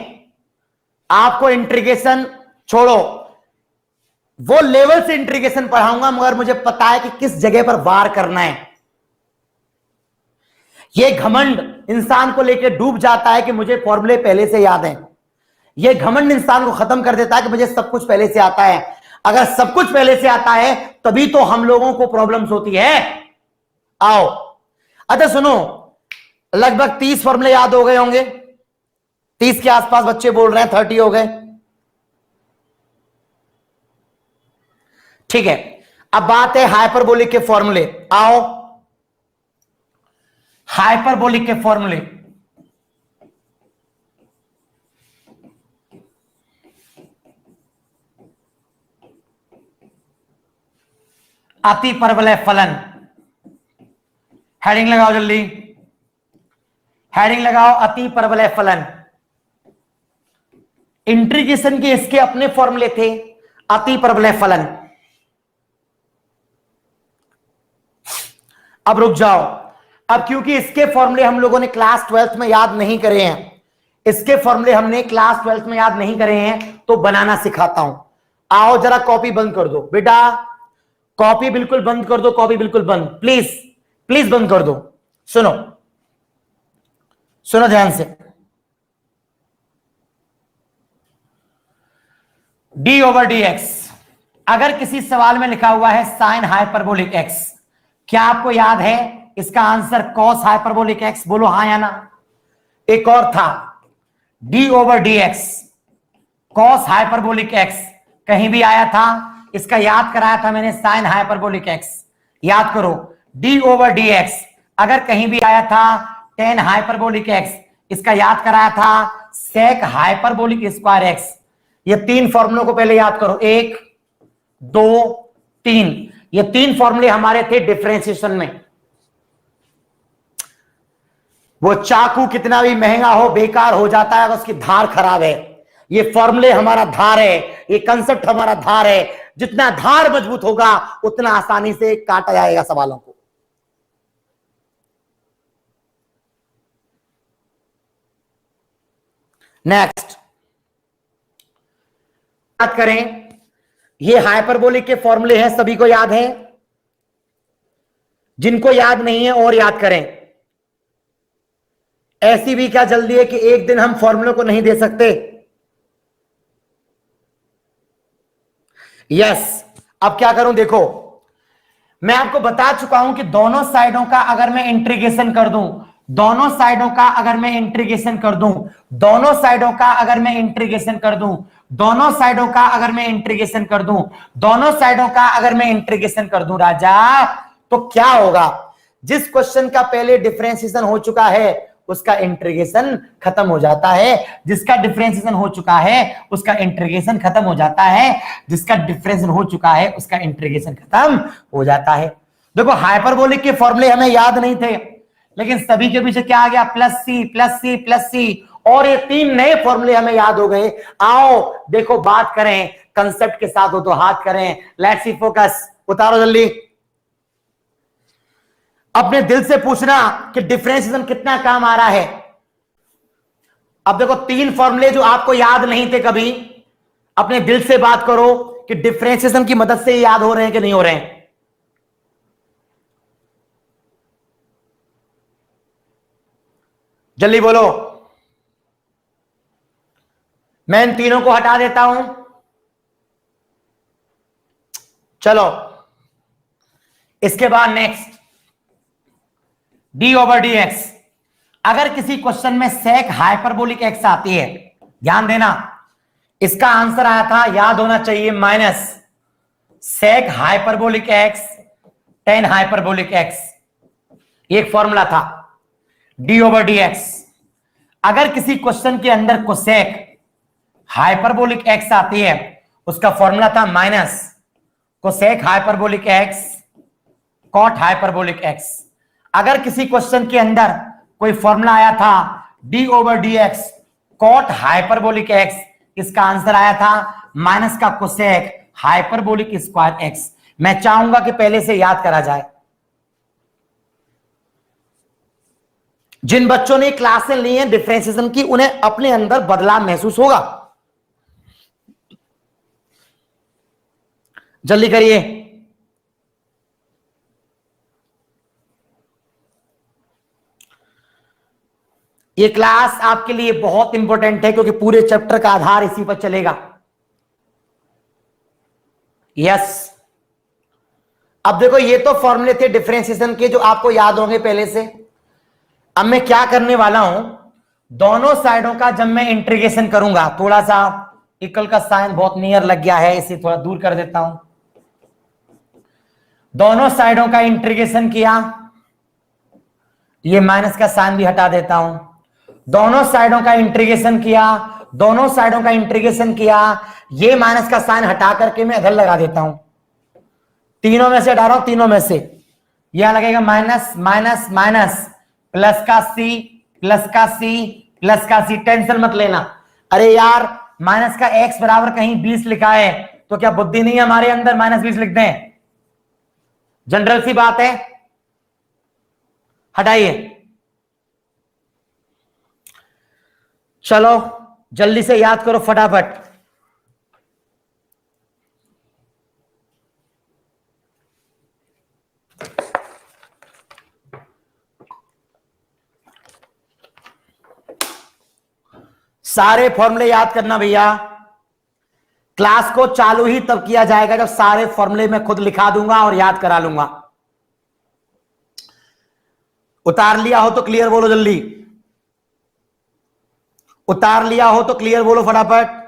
आपको इंटीग्रेशन छोड़ो, वो लेवल से इंटीग्रेशन पढ़ाऊंगा, मगर मुझे पता है कि किस जगह पर वार करना है। ये घमंड इंसान को लेकर डूब जाता है कि मुझे फॉर्मूले पहले से याद हैं। ये घमंड इंसान को खत्म कर देता है कि मुझे सब कुछ पहले से आता है। अगर सब कुछ पहले से आता है तभी तो हम लोगों को प्रॉब्लम्स होती है। आओ, अच्छा सुनो, लगभग 30 फॉर्मूले याद हो गए होंगे, 30 के आसपास बच्चे बोल रहे हैं, 30 हो गए, ठीक है। अब बात है हाइपरबोलिक के फॉर्मूले। आओ, हाइपरबोलिक के फॉर्मूले, अति परवलय फलन। हेडिंग लगाओ जल्दी, हेडिंग लगाओ, अति परवलय फलन। इंटीग्रेशन के इसके अपने फॉर्मूले थे, अति परवलय फलन। अब रुक जाओ, अब क्योंकि इसके फॉर्मूले हम लोगों ने क्लास 12th में याद नहीं करे हैं, इसके फॉर्मूले हमने क्लास 12th में याद नहीं करे हैं, तो बनाना सिखाता हूं। आओ जरा कॉपी बंद कर दो बेटा, कॉपी बिल्कुल बंद कर दो, कॉपी बिल्कुल बंद, प्लीज प्लीज बंद कर दो। सुनो सुनो ध्यान से, डी ओवर डी एक्स, अगर किसी सवाल में लिखा हुआ है साइन हाइपरबोलिक एक्स, क्या आपको याद है इसका आंसर कॉस हाइपरबोलिक एक्स? बोलो हाँ या ना। एक और था d over d x, cos hyperbolic x, कहीं भी आया था, इसका याद कराया था मैंने साइन हाइपरबोलिक एक्स, याद करो डी ओवर डी एक्स। अगर कहीं भी आया था टेन हाइपरबोलिक एक्स, इसका याद कराया था सेक हाइपरबोलिक स्क्वायर एक्स। ये तीन फॉर्मूलों को पहले याद करो, एक दो तीन, ये तीन फॉर्मूले हमारे थे डिफरेंशिएशन में। वो चाकू कितना भी महंगा हो बेकार हो जाता है, उसकी धार खराब है। ये फॉर्मूले हमारा धार है, ये कंसेप्ट हमारा धार है। जितना धार मजबूत होगा उतना आसानी से काटा जाएगा सवालों को। नेक्स्ट याद करें, ये हाइपरबोलिक के फॉर्मूले हैं, सभी को याद है? जिनको याद नहीं है और याद करें। ऐसी भी क्या जल्दी है कि एक दिन हम फॉर्मूलों को नहीं दे सकते? यस। अब क्या करूं, देखो मैं आपको बता चुका हूं कि दोनों साइडों का अगर मैं इंटीग्रेशन कर दूं, दोनों साइडों का अगर मैं इंटीग्रेशन कर दूं, दोनों साइडों का अगर मैं इंटीग्रेशन कर दूं, दोनों साइडों का अगर मैं इंटीग्रेशन कर दूं, दोनों साइडों का अगर मैं इंटीग्रेशन कर दूं राजा, तो क्या होगा? जिस क्वेश्चन का पहले डिफरेंशिएशन हो चुका है उसका इंटीग्रेशन खत्म हो जाता है, जिसका डिफरेंशिएशन हो चुका है उसका इंटीग्रेशन खत्म हो जाता है, जिसका डिफरेंशिएशन हो चुका है उसका इंटीग्रेशन खत्म हो जाता है। देखो हाइपरबोलिक के फॉर्मूले हमें याद नहीं थे, लेकिन सभी के पीछे क्या आ गया? Plus c plus c plus c, और ये तीन नए फॉर्मूले हमें याद हो गए। आओ देखो बात करें कंसेप्ट के साथ, हो तो हाथ करें। लेट्स सी फोकस, उतारो जल्दी। अपने दिल से पूछना कि डिफरेंशिएशन कितना काम आ रहा है। अब देखो तीन फॉर्मूले जो आपको याद नहीं थे कभी, अपने दिल से बात करो कि डिफरेंशिएशन की मदद से याद हो रहे हैं कि नहीं हो रहे हैं। जल्दी बोलो। मैं इन तीनों को हटा देता हूं। चलो इसके बाद next D over d x. अगर किसी क्वेश्चन में सेक हाइपरबोलिक एक्स आती है, ध्यान देना, इसका आंसर आया था, याद होना चाहिए, minus sec hyperbolic x tan hyperbolic x. एक फॉर्मूला था डी ओवर डी एक्स। अगर किसी क्वेश्चन के अंदर कोसेक हाइपरबोलिक एक्स आती है, उसका फॉर्मूला था minus cosec hyperbolic x cot hyperbolic x. अगर किसी क्वेश्चन के अंदर कोई फॉर्मूला आया था d over d x cot hyperbolic x, इसका आंसर आया था माइनस का कोसेक हाइपरबोलिक स्क्वायर एक्स। मैं चाहूंगा कि पहले से याद करा जाए। जिन बच्चों ने क्लासें ली हैं डिफरेंशिएशन की, उन्हें अपने अंदर बदलाव महसूस होगा। जल्दी करिए। ये क्लास आपके लिए बहुत इंपॉर्टेंट है क्योंकि पूरे चैप्टर का आधार इसी पर चलेगा। यस। अब देखो ये तो फॉर्मूले थे डिफरेंशिएशन के जो आपको याद होंगे पहले से। अब मैं क्या करने वाला हूं, दोनों साइडों का जब मैं इंटीग्रेशन करूंगा, थोड़ा सा इक्वल का साइन बहुत नियर लग गया है, इसे थोड़ा दूर कर देता हूं। दोनों साइडों का इंटीग्रेशन किया, ये माइनस का साइन भी हटा देता हूं। दोनों साइडों का इंटीग्रेशन किया, दोनों साइडों का इंटीग्रेशन किया, ये माइनस का साइन हटा करके मैं इधर लगा देता हूं। तीनों में से हटा रहा हूं, तीनों में से यहां लगेगा माइनस माइनस माइनस प्लस का सी प्लस का सी प्लस का सी। टेंशन मत लेना। अरे यार माइनस का एक्स बराबर कहीं 20 लिखा है, तो क्या बुद्धि नहीं है हमारे अंदर माइनस 20 लिख दें? जनरल सी बात है, हटाइए। चलो जल्दी से याद करो फटाफट। सारे फॉर्मूले याद करना भैया। क्लास को चालू ही तब किया जाएगा जब सारे फॉर्मूले मैं खुद लिखा दूंगा और याद करा लूंगा। उतार लिया हो तो क्लियर बोलो जल्दी। उतार लिया हो तो क्लियर बोलो फटाफट।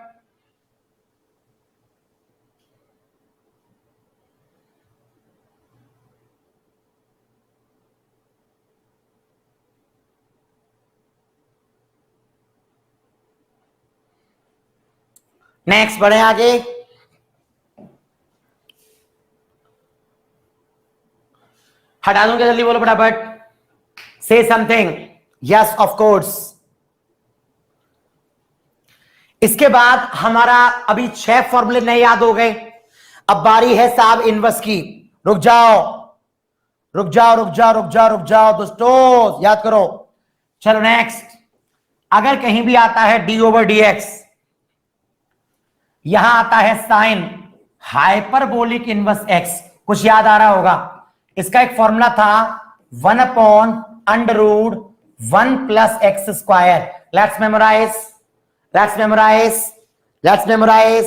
नेक्स्ट बढ़े आगे। हटा दूं क्या? जल्दी बोलो फटाफट, से समथिंग। Yes of course. इसके बाद हमारा अभी 6 फॉर्मूले नए याद हो गए। अब बारी है साहब इनवर्स की। रुक जाओ रुक जाओ रुक जाओ रुक जाओ रुक जाओ दोस्तों, याद करो। चलो नेक्स्ट। अगर कहीं भी आता है डी ओवर डी एक्स, यहां आता है साइन हाइपरबोलिक इनवर्स एक्स, कुछ याद आ रहा होगा। इसका एक फॉर्मूला था 1/√1 + x²। Let's memorise, let's memorise, let's memorise.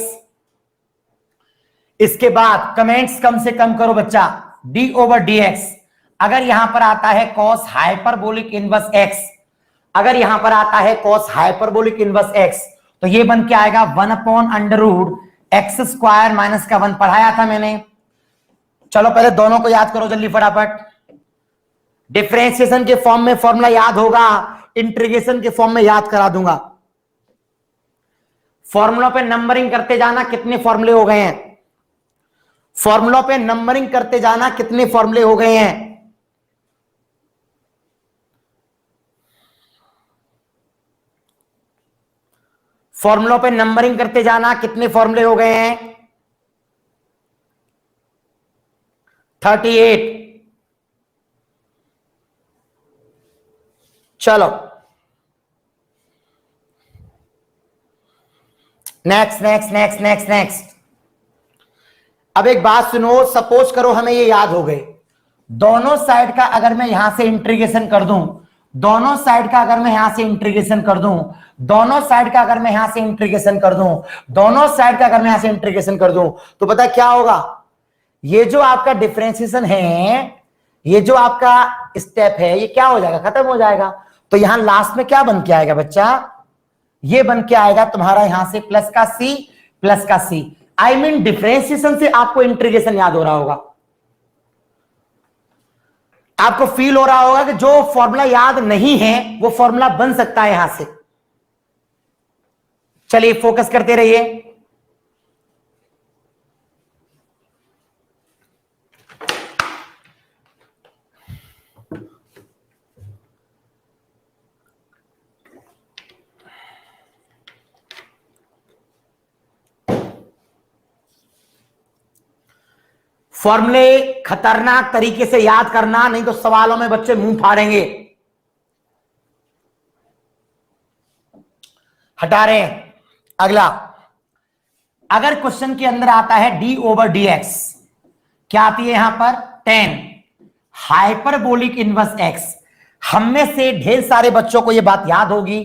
इसके बाद कमेंट्स कम से कम करो बच्चा। डी ओवर डी एक्स, अगर यहां पर आता है कॉस हाइपरबोलिक इनवर्स एक्स, अगर यहां पर आता है कॉस हाइपरबोलिक इनवर्स एक्स, तो ये बन के आएगा 1/√x² माइनस का 1 पढ़ाया था मैंने। चलो पहले दोनों को याद करो जल्दी फटाफट। डिफरेंशिएशन के फॉर्म में फॉर्मूला याद होगा, इंटीग्रेशन के फॉर्म में याद करा दूंगा। फॉर्मूलों पे नंबरिंग करते जाना, कितने फॉर्मूले हो गए हैं। फॉर्मूलों पे नंबरिंग करते जाना, कितने फॉर्मूले हो गए हैं। फॉर्मूलों पे नंबरिंग करते जाना, कितने फॉर्मूले हो गए हैं। 38। चलो next next next next next. अब एक बात सुनो, सपोज करो हमें ये याद हो गए, दोनों साइड का अगर मैं यहां से इंटीग्रेशन कर दूं, दोनों साइड का अगर मैं यहां से इंटीग्रेशन कर दूं, दोनों साइड का अगर मैं यहां से इंटीग्रेशन कर दूं, दोनों साइड का अगर मैं यहां से इंटीग्रेशन कर दूं, तो पता क्या होगा। ये जो आपका डिफरेंशिएशन है, ये जो आपका स्टेप है, ये क्या हो जाएगा, खत्म हो जाएगा। तो यहां लास्ट में क्या बन के आएगा बच्चा, ये बन के आएगा तुम्हारा यहां से प्लस का सी, प्लस का सी। आई मीन डिफरेंशिएशन से आपको इंटीग्रेशन याद हो रहा होगा। आपको फील हो रहा होगा कि जो फॉर्मूला याद नहीं है वो फॉर्मूला बन सकता है यहां से। चलिए फोकस करते रहिए। फॉर्मूले खतरनाक तरीके से याद करना, नहीं तो सवालों में बच्चे मुंह फाड़ेंगे। हटा रहे हैं। अगला, अगर क्वेश्चन के अंदर आता है डी ओवर डी एक्स, क्या आती है यहां पर 10 हाइपरबोलिक इनवर्स एक्स। हम में से ढेर सारे बच्चों को यह बात याद होगी,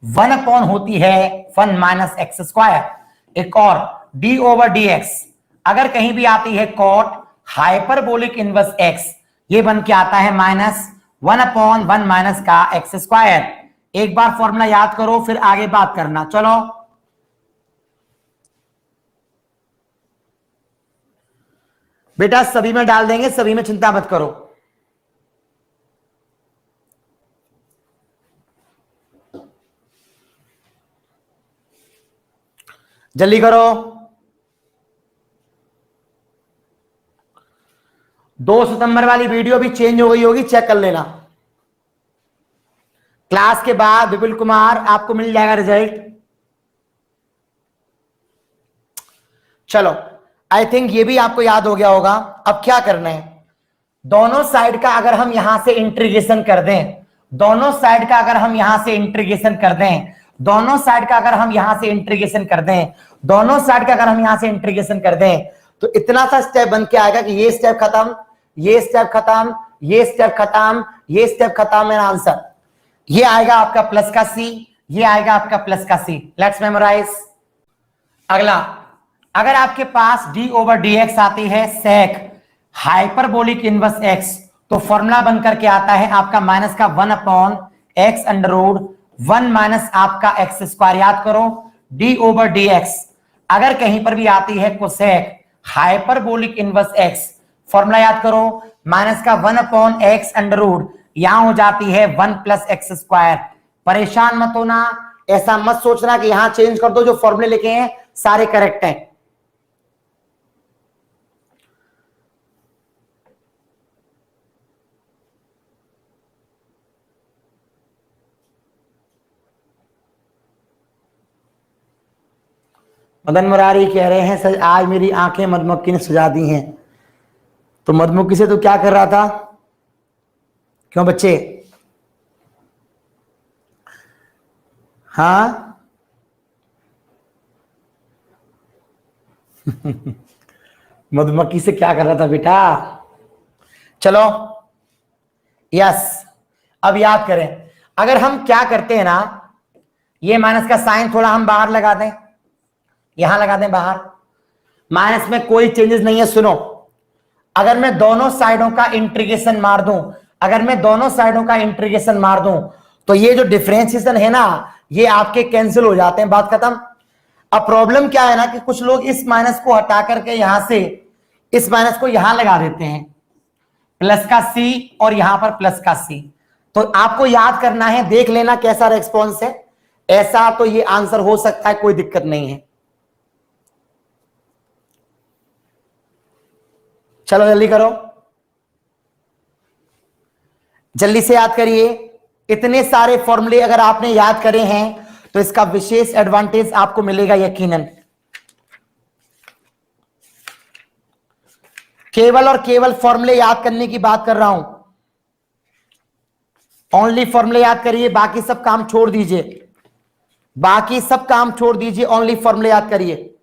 1 होती है 1 - x²। एक और डी ओवर डी एक्स, अगर कहीं भी आती है कॉट हाइपरबोलिक इनवर्स एक्स, ये बन के आता है -1/1 का x²। एक बार फॉर्मूला याद करो फिर आगे बात करना। चलो बेटा सभी में डाल देंगे, सभी में चिंता मत करो। जल्दी करो। 2 सितंबर वाली वीडियो भी चेंज हो गई होगी, चेक कर लेना। क्लास के बाद विपुल कुमार आपको मिल जाएगा रिजल्ट। चलो आई थिंक ये भी आपको याद हो गया होगा। अब क्या करना है, दोनों साइड का अगर हम यहां से इंटीग्रेशन कर दें, दोनों साइड का अगर हम यहां से इंटीग्रेशन कर दें, दोनों साइड का अगर हम यहां से इंटीग्रेशन कर दें, दोनों साइड का अगर हम यहां से इंटीग्रेशन कर दें, तो इतना सा स्टेप बन के आएगा कि ये स्टेप खत्म, ये स्टेप खत्म, ये स्टेप खत्म, ये स्टेप खत्म। एंड आंसर ये आएगा आपका प्लस का सी, ये आएगा आपका प्लस का सी। Let's memorise. अगला, अगर आपके पास डी ओवर डी एक्स आती है सेक हाइपरबोलिक इनवर्स एक्स, तो फॉर्मूला बनकर के आता है आपका -1/x√1 - आपका x²। याद करो डी ओवर डी एक्स, अगर कहीं पर भी आती है cosec hyperbolic inverse x, formula याद करो -1/x√, यहां हो जाती है 1 + x²। परेशान मत होना, ऐसा मत सोचना कि यहां चेंज कर दो, जो फॉर्मूले लिखे हैं सारे करेक्ट हैं। मदन मुरारी कह रहे हैं सर आज मेरी आंखें मधुमक्खी ने सुझा दी हैं। तो मधुमक्खी से तो क्या कर रहा था? क्यों बच्चे? हाँ मधुमक्खी से क्या कर रहा था बेटा? चलो यस, अब याद करें। अगर हम क्या करते हैं ना, ये माइनस का साइन थोड़ा हम बाहर लगा दें, यहां लगा दें बाहर, माइनस में कोई चेंजेस नहीं है। सुनो, अगर मैं दोनों साइडों का इंटीग्रेशन मार दूं, अगर मैं दोनों साइडों का इंटीग्रेशन मार दूं तो ये जो डिफरेंशिएशन है ना, ये आपके कैंसिल हो जाते हैं, बात खत्म। अब प्रॉब्लम क्या है ना कि कुछ लोग इस माइनस को हटा करके यहां से इस माइनस को यहां लगा देते हैं, प्लस का सी और यहां पर प्लस का सी। तो आपको याद करना है, देख लेना कैसा रेस्पॉन्स है। ऐसा तो ये आंसर हो सकता है, कोई दिक्कत नहीं है। चलो जल्दी करो, जल्दी से याद करिए। इतने सारे फॉर्मूले अगर आपने याद करे हैं तो इसका विशेष एडवांटेज आपको मिलेगा यकीनन। केवल और केवल फॉर्मूले याद करने की बात कर रहा हूं, ओनली फॉर्मूले याद करिए, बाकी सब काम छोड़ दीजिए, बाकी सब काम छोड़ दीजिए, ओनली फॉर्मूले याद करिए।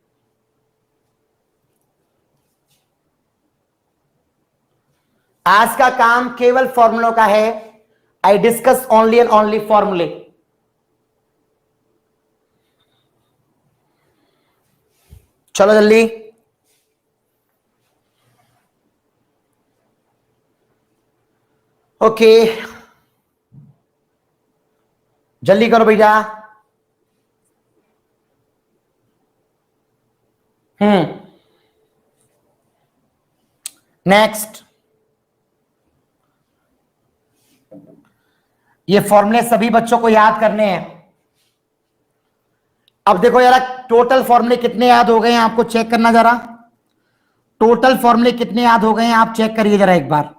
आज का काम केवल फॉर्मूलों का है। I discuss only and only फॉर्मूले। चलो जल्दी, ओके जल्दी करो भैया। नेक्स्ट, ये फॉर्मूले सभी बच्चों को याद करने हैं। अब देखो जरा, टोटल फॉर्मूले कितने याद हो गए हैं आपको चेक करना जरा। टोटल फॉर्मूले कितने याद हो गए हैं आप चेक करिए जरा एक बार।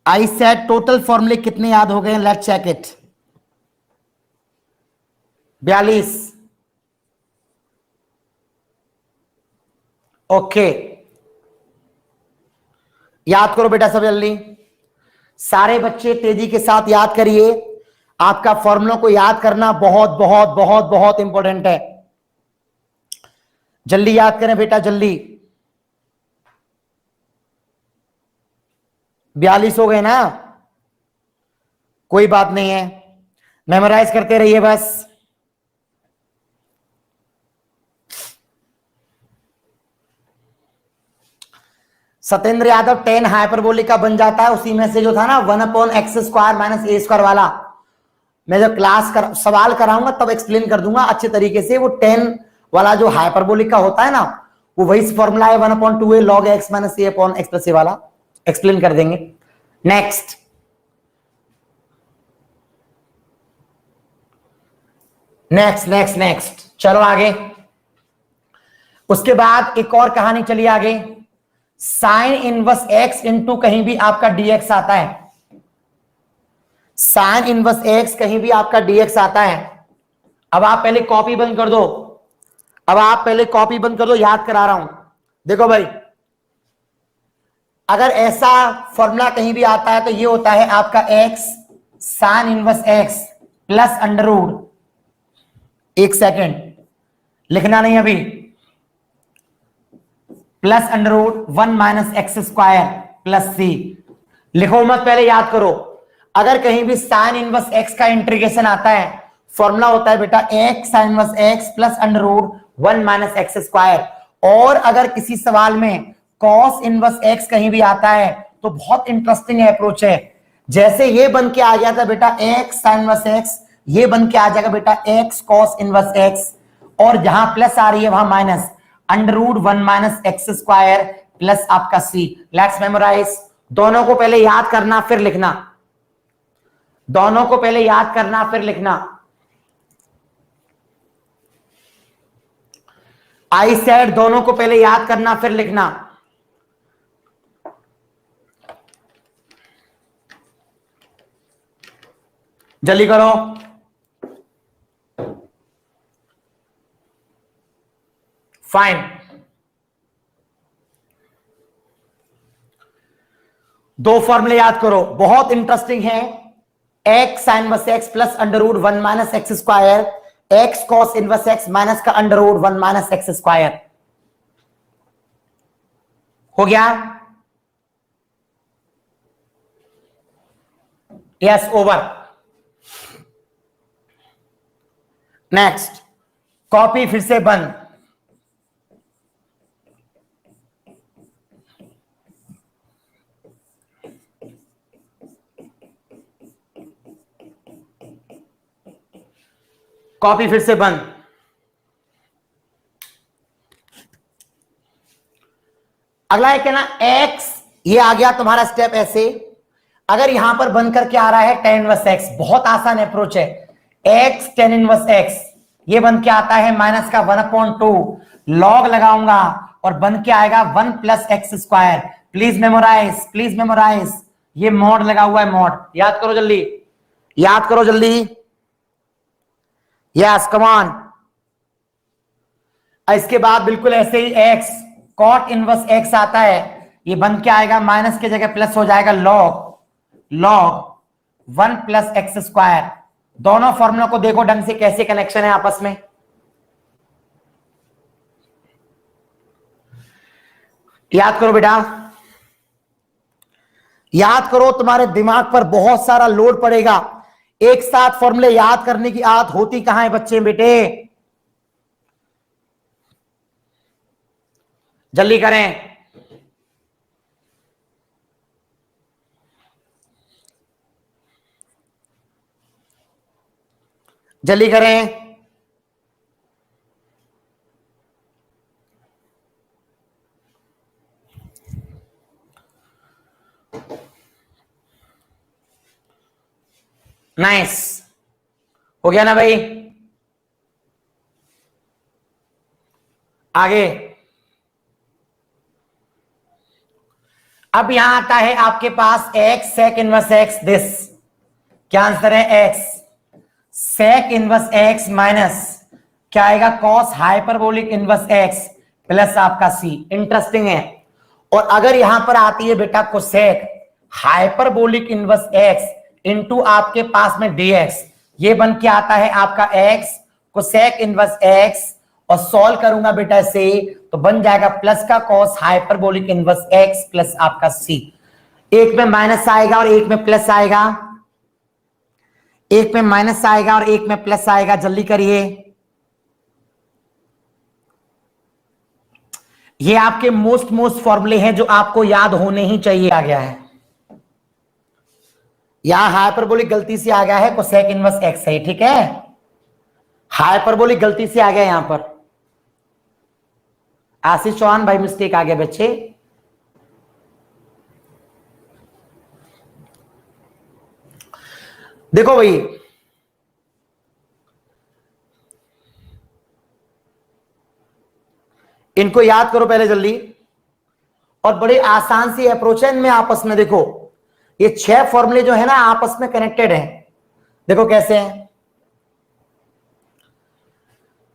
आई सेड टोटल फॉर्मूले कितने याद हो गए हैं, लेट्स चेक इट। 42। ओके याद करो बेटा सब जल्दी, सारे बच्चे तेजी के साथ याद करिए। आपका फॉर्मूलों को याद करना बहुत बहुत बहुत बहुत इंपॉर्टेंट है। जल्दी याद करें बेटा जल्दी। 42 हो गए ना, कोई बात नहीं है, मेमोराइज करते रहिए बस। सत्येंद्र यादव 10 हाइपरबोलिक का बन जाता है, उसी में से जो था ना 1/x² माइनस a² वाला, मैं जब सवाल कराऊंगा तब एक्सप्लेन कर दूंगा अच्छे तरीके से। वो 10 वाला जो हाइपरबोलिक का होता है ना, वो वही फॉर्मूला है 1/2a log x minus a upon x plus a वाला, एक्सप्लेन कर देंगे। नेक्स्ट, नेक्स्ट नेक्स्ट नेक्स्ट, चलो आगे। उसके बाद एक और कहानी चली आगे। साइन इनवर्स x इंटू कहीं भी आपका dx आता है, साइन इनवर्स x कहीं भी आपका dx आता है। अब आप पहले कॉपी बंद कर दो, अब आप पहले कॉपी बंद कर दो, याद करा रहा हूं। देखो भाई, अगर ऐसा फॉर्मूला कहीं भी आता है तो ये होता है आपका x sine inverse x plus under root, एक सेकेंड लिखना नहीं अभी, plus under root 1 minus x² plus c। लिखो मत, पहले याद करो। अगर कहीं भी साइन इनवर्स x का इंटीग्रेशन आता है, फॉर्मूला होता है बेटा x sine inverse x plus under root 1 minus x²। और अगर किसी सवाल में कॉस इनवर्स x कहीं भी आता है तो बहुत इंटरेस्टिंग अप्रोच है। जैसे ये बन के आ गया था बेटा x साइन इनवर्स x, ये बन के आ जाएगा बेटा x कॉस इनवर्स x, और जहां प्लस आ रही है वहां minus, under root 1 minus x² plus आपका c। Let's memorise. दोनों को पहले याद करना फिर लिखना, दोनों को पहले याद करना फिर लिखना। आई सेड दोनों को पहले याद करना फिर लिखना। जल्दी करो। फाइन। दो फॉर्मूले याद करो, बहुत इंटरेस्टिंग है। X sine inverse x plus under root one minus x square, x cos inverse x minus का under root one minus x square. हो गया? Yes, over. नेक्स्ट, कॉपी फिर से बंद। कॉपी फिर से बंद। अगला है क्या ना, एक्स, ये आ गया तुम्हारा स्टेप ऐसे। अगर यहां पर बन करके आ रहा है टेन इनवर्स एक्स, बहुत आसान अप्रोच है। एक्स टेन इनवर्स एक्स, ये बन के आता है माइनस का 1/2, लॉग लगाऊंगा और बन के आएगा 1 plus x square. Please memorise, please memorise. ये मॉड लगा हुआ है, मॉड याद करो जल्दी, याद करो जल्दी। Yes, come on. इसके बाद बिल्कुल ऐसे ही एक्स कॉट इनवर्स एक्स आता है, ये बन के आएगा माइनस के जगह प्लस हो जाएगा लॉग 1 प्लस एक्स स्क्वायर। दोनों फॉर्मूला को देखो ढंग से कैसे कनेक्शन है आपस में। याद करो बेटा, याद करो, तुम्हारे दिमाग पर बहुत सारा लोड पड़ेगा। एक साथ फॉर्मूले याद करने की आदत होती कहां है बच्चे बेटे? जल्दी करें। जल्दी करें। नाइस, हो गया ना भाई? आगे अब यहां आता है आपके पास x sec inverse x this. क्या आंसर है? X sec inverse x minus क्या आएगा? Cos hyperbolic inverse x plus आपका सी। इंटरेस्टिंग है। और अगर यहां पर आती है बेटा cosec hyperbolic inverse x into आपके पास में डीएक्स, ये बन के आता है आपका एक्स कोसेक इनवर्स एक्स, और सॉल्व करूंगा बेटा इसे तो बन जाएगा प्लस का cos hyperbolic inverse x plus आपका सी। एक में माइनस आएगा और एक में प्लस आएगा, एक में माइनस आएगा और एक में प्लस आएगा। जल्दी करिए। ये आपके मोस्ट फॉर्मूले हैं जो आपको याद होने ही चाहिए। आ गया है यहां हाइपरबोलिक गलती से आ गया है, कोसेक इनवर्स एक्स है, ठीक है? हाइपरबोलिक गलती से आ गया यहां पर। आशीष चौहान भाई मिस्टेक आ गया बच्चे। देखो भाई, इनको याद करो पहले जल्दी, और बड़े आसान सी अप्रोच है इनमें आपस में। देखो ये 6 फॉर्मूले जो है ना आपस में कनेक्टेड है। देखो कैसे है।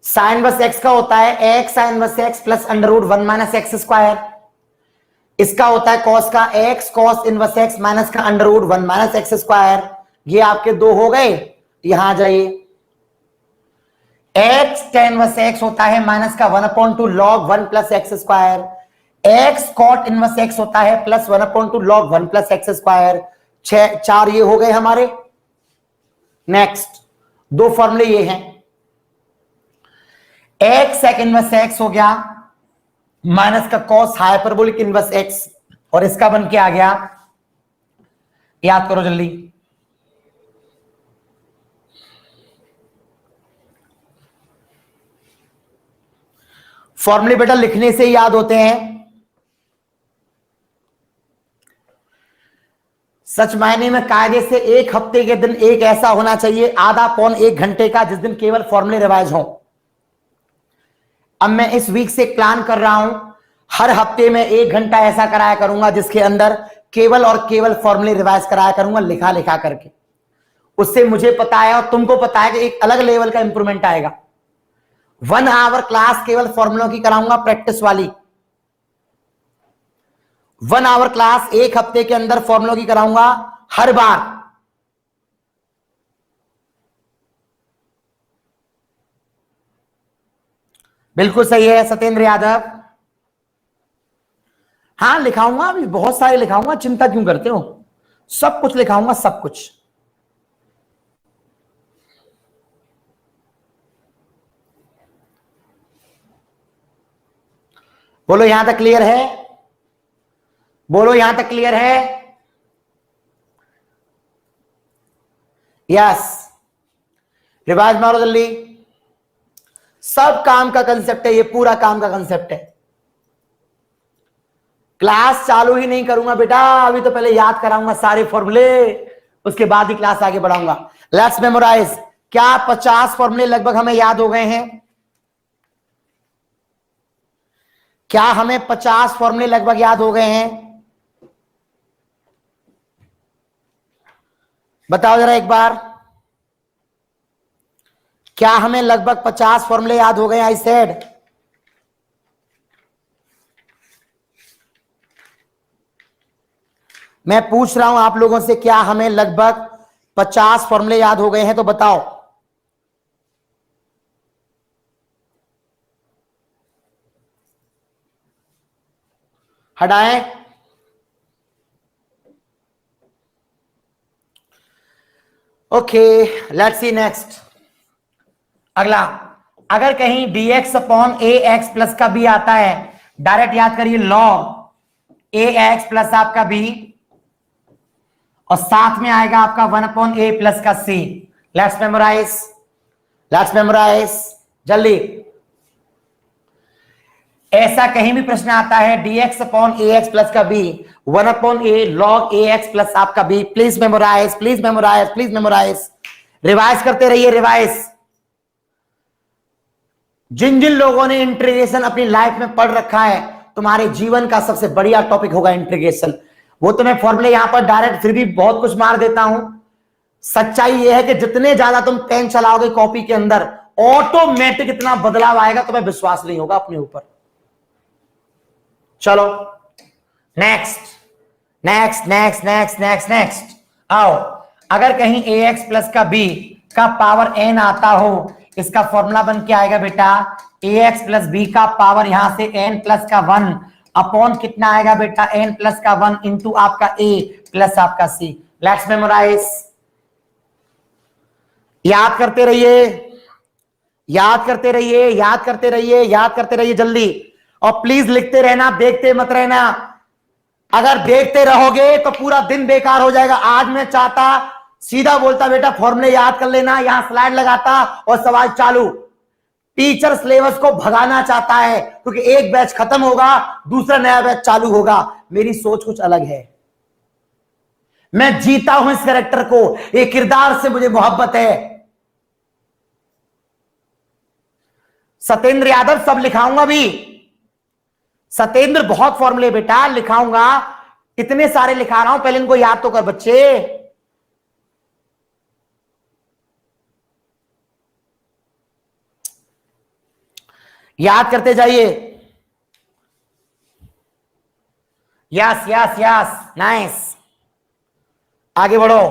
साइन इनवर्स एक्स का होता है x sine inverse x plus under root 1 minus x square. इसका होता है कॉस का x cos inverse x minus का under root 1 minus x square. ये आपके दो हो गए। यहां आ जाइए, एक्स टेन इनवर्स एक्स होता है माइनस का 1/2 log 1 plus x square. X cot inverse x होता है plus 1/2 log 1 plus x square. 4 ये हो गए हमारे। नेक्स्ट दो फॉर्मूले ये हैं, एक्स सेक इनवर्स एक्स हो गया माइनस का कॉस हाइपरबोलिक इनवर्स एक्स, और इसका बन के आ गया, याद करो जल्दी, फॉर्मूले बेटा लिखने से ही याद होते हैं। सच मायने में कायदे से एक हफ्ते के दिन एक ऐसा होना चाहिए, आधा पौन 1 घंटे का, जिस दिन केवल फॉर्मूले रिवाइज हो। अब मैं इस वीक से प्लान कर रहा हूं, हर हफ्ते में 1 घंटा ऐसा कराया करूंगा जिसके अंदर केवल और केवल फॉर्मूले रिवाइज कराया करूंगा, लिखा लिखा करके। उससे मुझे पता है और तुमको पता है कि एक अलग लेवल का इंप्रूवमेंट आएगा। 1 आवर क्लास केवल फॉर्मूलों की कराऊंगा, प्रैक्टिस वाली। 1 आवर क्लास एक हफ्ते के अंदर फॉर्मूलों की कराऊंगा हर बार। बिल्कुल सही है सत्येंद्र यादव। हाँ लिखाऊंगा, अभी बहुत सारे लिखाऊंगा, चिंता क्यों करते हो, सब कुछ लिखाऊंगा, सब कुछ। बोलो यहां तक क्लियर है, बोलो यहां तक क्लियर है। यस, रिवाइज मारो जल्दी। सब काम का कंसेप्ट है, ये पूरा काम का कंसेप्ट है। क्लास चालू ही नहीं करूंगा बेटा, अभी तो पहले याद कराऊंगा सारे फॉर्मूले, उसके बाद ही क्लास आगे बढ़ाऊंगा। Let's memorise. क्या 50 फॉर्मूले लगभग हमें याद हो गए हैं? क्या हमें 50 फॉर्मूले लगभग याद हो गए हैं? बताओ जरा एक बार, क्या हमें लगभग 50 फॉर्मूले याद हो गए? आई सेड मैं पूछ रहा हूं आप लोगों से, क्या हमें लगभग 50 फॉर्मूले याद हो गए हैं? तो बताओ। हटाएं। Okay, let's see next. अगला, अगर कहीं dx upon a x plus का बी आता है, डायरेक्ट याद करिए लॉग ए एक्स प्लस आपका बी, और साथ में आएगा आपका 1 अपॉन ए प्लस का c. Let's memorise, let's memorise जल्दी। ऐसा कहीं भी प्रश्न आता है dx upon a x plus का b, 1 upon a log a x plus आपका b, please memorise, please memorise, please memorise. Revise करते रहिए, रिवाइज। जिन जिन लोगों ने इंटीग्रेशन अपनी लाइफ में पढ़ रखा है, तुम्हारे जीवन का सबसे बढ़िया टॉपिक होगा इंटीग्रेशन। वो तो मैं फॉर्मूले यहां पर डायरेक्ट फिर भी बहुत कुछ मार देता हूं। सच्चाई यह है कि जितने ज्यादा तुम पेन चलाओगे कॉपी के अंदर, ऑटोमेटिक इतना बदलाव आएगा, तुम्हें विश्वास नहीं होगा अपने ऊपर। चलो next, next next next next next आओ। अगर कहीं ए एक्स प्लस का बी का पावर एन आता हो, इसका फॉर्मूला बन के आएगा बेटा ए एक्स प्लस बी का पावर यहां से एन प्लस का 1 अपॉन कितना आएगा बेटा एन प्लस का 1 इंटू आपका ए प्लस आपका सी। Let's memorise. याद करते रहिए, याद करते रहिए, याद करते रहिए, याद करते रहिए जल्दी। और प्लीज लिखते रहना, देखते मत रहना। अगर देखते रहोगे तो पूरा दिन बेकार हो जाएगा। आज मैं चाहता सीधा बोलता बेटा फॉर्मूले याद कर लेना, यहां स्लाइड लगाता और सवाल चालू। टीचर सिलेबस को भगाना चाहता है क्योंकि एक बैच खत्म होगा, दूसरा नया बैच चालू होगा। मेरी सोच कुछ अलग है, मैं जीता हूं इस कैरेक्टर को, ये किरदार से मुझे मोहब्बत है। सत्येंद्र यादव सब लिखाऊंगा भी, सत्येंद्र बहुत फॉर्मूले बेटा लिखाऊंगा, इतने सारे लिखा रहा हूं, पहले इनको याद तो कर बच्चे। याद करते जाइए। Yes yes yes, nice. आगे बढ़ो।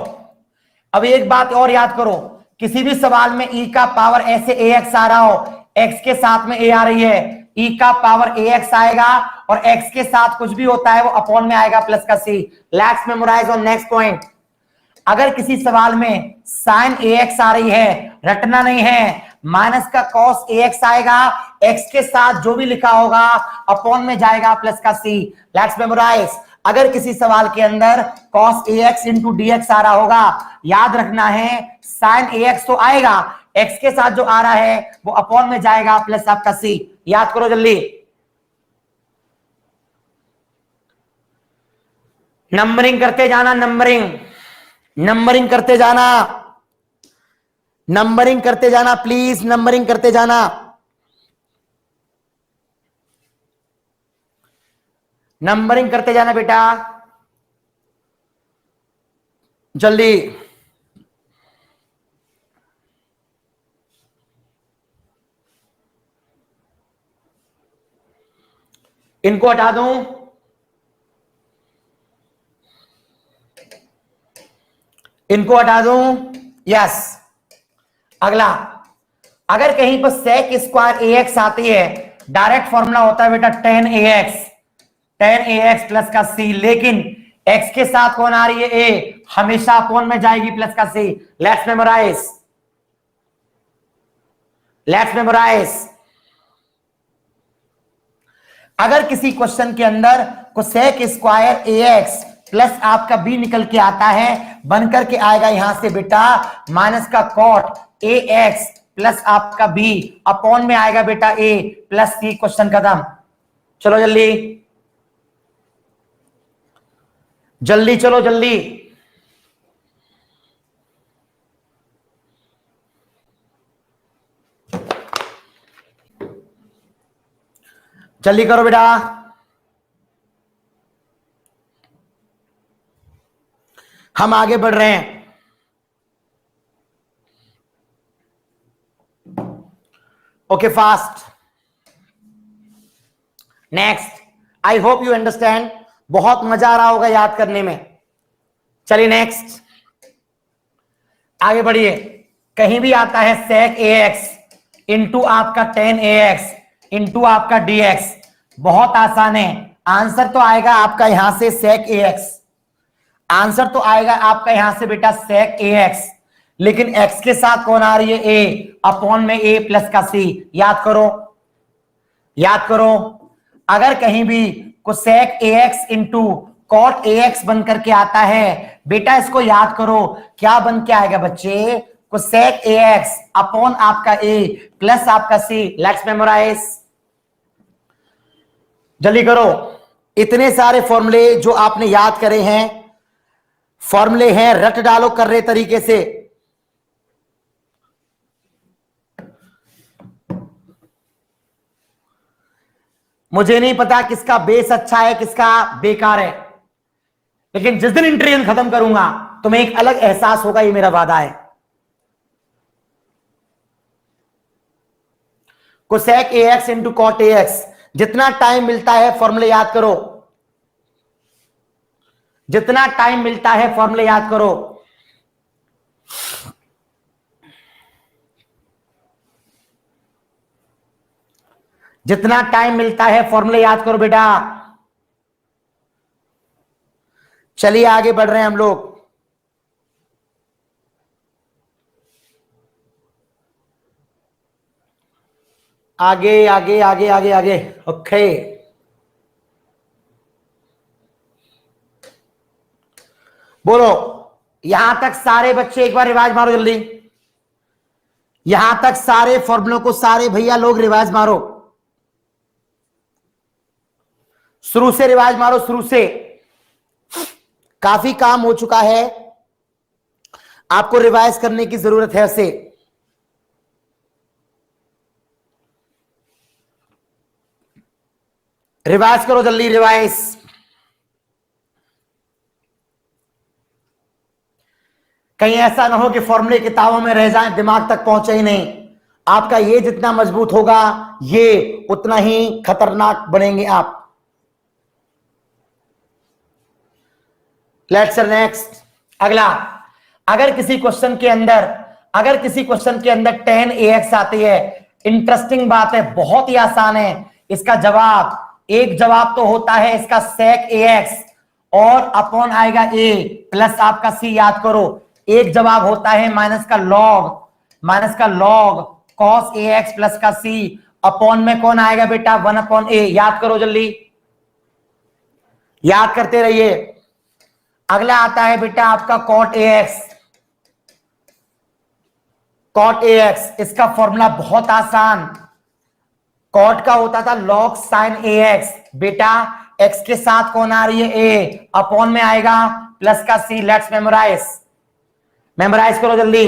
अब एक बात और याद करो, किसी भी सवाल में ई का पावर ऐसे ए एक्स आ रहा हो, एक्स के साथ में ए आ रही है, ई का पावर ए एक्स आएगा और एक्स के साथ कुछ भी होता है वो अपॉन में आएगा प्लस का c. Let's memorise on next point. अगर किसी सवाल में साइन ए एक्स आ रही है, रटना नहीं है, माइनस का कॉस ए एक्स आएगा, एक्स के साथ जो भी लिखा होगा अपॉन में जाएगा प्लस का सी। Let's memorise. अगर किसी सवाल के अंदर cos ax into d x आ रहा होगा, याद रखना है sin ax तो आएगा, x के साथ जो आ रहा है वो अपॉन में जाएगा प्लस आपका c। याद करो जल्दी। नंबरिंग करते जाना, नंबरिंग नंबरिंग करते जाना, नंबरिंग करते जाना, प्लीज नंबरिंग करते जाना। नंबरिंग करते जाना बेटा, जल्दी। इनको हटा दूं, इनको हटा दूं, यस। अगला, अगर कहीं पर sec स्क्वायर ए एक्स आती है, डायरेक्ट फॉर्मूला होता है बेटा टेन ए एक्स प्लस का सी, लेकिन x के साथ कौन आ रही है, a, हमेशा अपॉन में जाएगी प्लस का c. Let's memorise, let's memorise. अगर किसी क्वेश्चन के अंदर cosec square a x plus आपका बी निकल के आता है, बनकर के आएगा यहां से बेटा माइनस का कॉट ए एक्स प्लस आपका बी, अपॉन में आएगा बेटा ए प्लस सी। क्वेश्चन खत्म। चलो जल्दी जल्दी, चलो जल्दी। जल्दी करो बेटा, हम आगे बढ़ रहे हैं। Okay, fast. Next, I hope you understand, बहुत मजा आ रहा होगा याद करने में। चलिए नेक्स्ट, आगे बढ़िए। कहीं भी आता है sec ax इंटू आपका tan ax इंटू आपका dx, बहुत आसान है। आंसर तो आएगा आपका यहां से sec ax, आंसर तो आएगा आपका यहां से बेटा sec ax, लेकिन x के साथ कौन आ रही है, a, अपॉन में a प्लस का c। याद करो, याद करो। अगर कहीं भी cosec ax into cot ax बन करके आता है बेटा, इसको याद करो क्या बन के आएगा बच्चे, cosec ax अपॉन आपका a प्लस आपका c। लेट्स मेमोराइज, जल्दी करो। इतने सारे फॉर्मूले जो आपने याद करे हैं, फॉर्मूले हैं, रट डालो कर रहे तरीके से। मुझे नहीं पता किसका बेस अच्छा है किसका बेकार है, लेकिन जिस दिन इंटीग्रल खत्म करूंगा तुम्हें एक अलग एहसास होगा, ये मेरा वादा है। Cosec a x into cot a x, जितना टाइम मिलता है फॉर्मूले याद करो, जितना टाइम मिलता है फॉर्मूले याद करो। जितना टाइम मिलता है फॉर्मूले याद करो बेटा। चलिए आगे बढ़ रहे हैं हम लोग। आगे आगे आगे आगे आगे, ओके। बोलो, यहां तक सारे बच्चे एक बार रिवाज मारो जल्दी। यहां तक सारे फॉर्मूलों को सारे भैया लोग रिवाज मारो, शुरू से रिवाज मारो, शुरू से। काफी काम हो चुका है, आपको रिवाइज करने की जरूरत है उसे। रिवाइज करो जल्दी, रिवाइज। कहीं ऐसा ना हो कि फॉर्मूले किताबों में रह जाए, दिमाग तक पहुंचे ही नहीं। आपका ये जितना मजबूत होगा ये उतना ही खतरनाक बनेंगे आप। लेट्स नेक्स्ट, अगला। अगर किसी क्वेश्चन के अंदर, अगर किसी क्वेश्चन के अंदर tan ax आती है, इंटरेस्टिंग बात है, बहुत ही आसान है इसका जवाब। एक जवाब तो होता है इसका sec ax और अपॉन आएगा a प्लस आपका c। याद करो, एक जवाब होता है माइनस का log cos ax प्लस का c, अपॉन में कौन आएगा बेटा 1 अपॉन a। याद करो जल्दी, याद करते रहिए। अगला आता है बेटा आपका cot ax, cot ax, इसका फॉर्मूला बहुत आसान। कॉट का होता था log sin ax, बेटा x के साथ कौन आ रही है a, अपॉन में आएगा प्लस का c। लेट्स मेमोराइज, मेमोराइज करो जल्दी,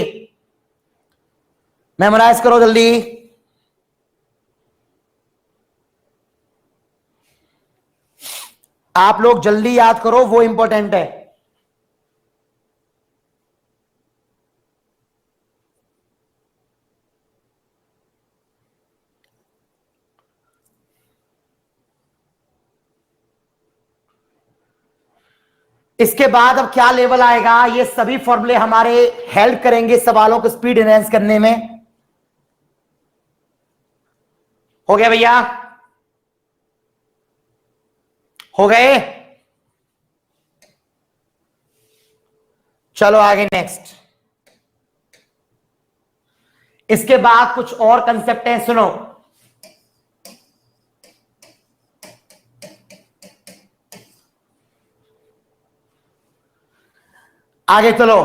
मेमोराइज करो जल्दी। आप लोग जल्दी याद करो, वो इंपॉर्टेंट है। इसके बाद अब क्या लेवल आएगा, ये सभी फॉर्मूले हमारे हेल्प करेंगे सवालों को स्पीड एनहांस करने में। हो गया भैया, हो गए? चलो आगे नेक्स्ट। इसके बाद कुछ और कंसेप्ट है, सुनो। आगे चलो,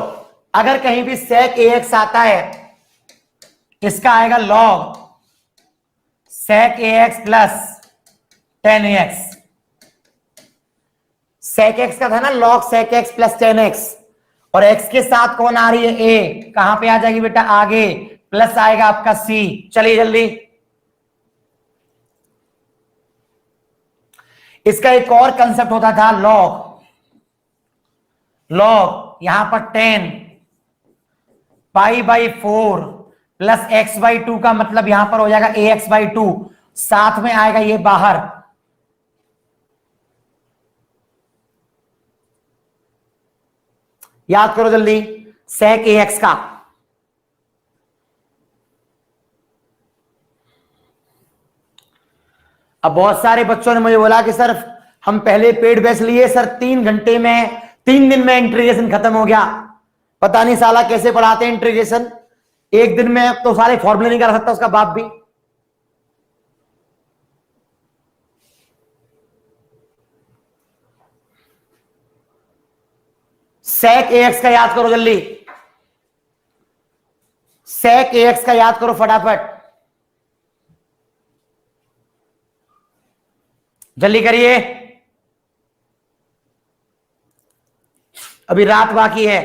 अगर कहीं भी sec ax आता है, इसका आएगा log sec ax plus tan ax। sec x का था ना log sec x plus tan x, और x के साथ कौन आ रही है, a, कहां पे आ जाएगी बेटा, आगे, प्लस आएगा आपका c। चलिए जल्दी। इसका एक और कंसेप्ट होता था log यहां पर 10 pi by 4 plus x by 2 का मतलब यहां पर हो जाएगा ए एक्स बाई 2, साथ में आएगा ये बाहर। याद करो जल्दी, sec ax का अब बहुत सारे बच्चों ने मुझे बोला कि सर हम पहले पेड बैच लिए सर, 3 घंटे में 3 दिन में इंटीग्रेशन खत्म हो गया। पता नहीं साला कैसे पढ़ाते हैं इंटीग्रेशन, एक दिन में तो सारे फॉर्मूले नहीं कर सकता उसका बाप भी। sec ax का याद करो जल्दी, sec ax का याद करो फटाफट, जल्दी करिए, अभी रात बाकी है।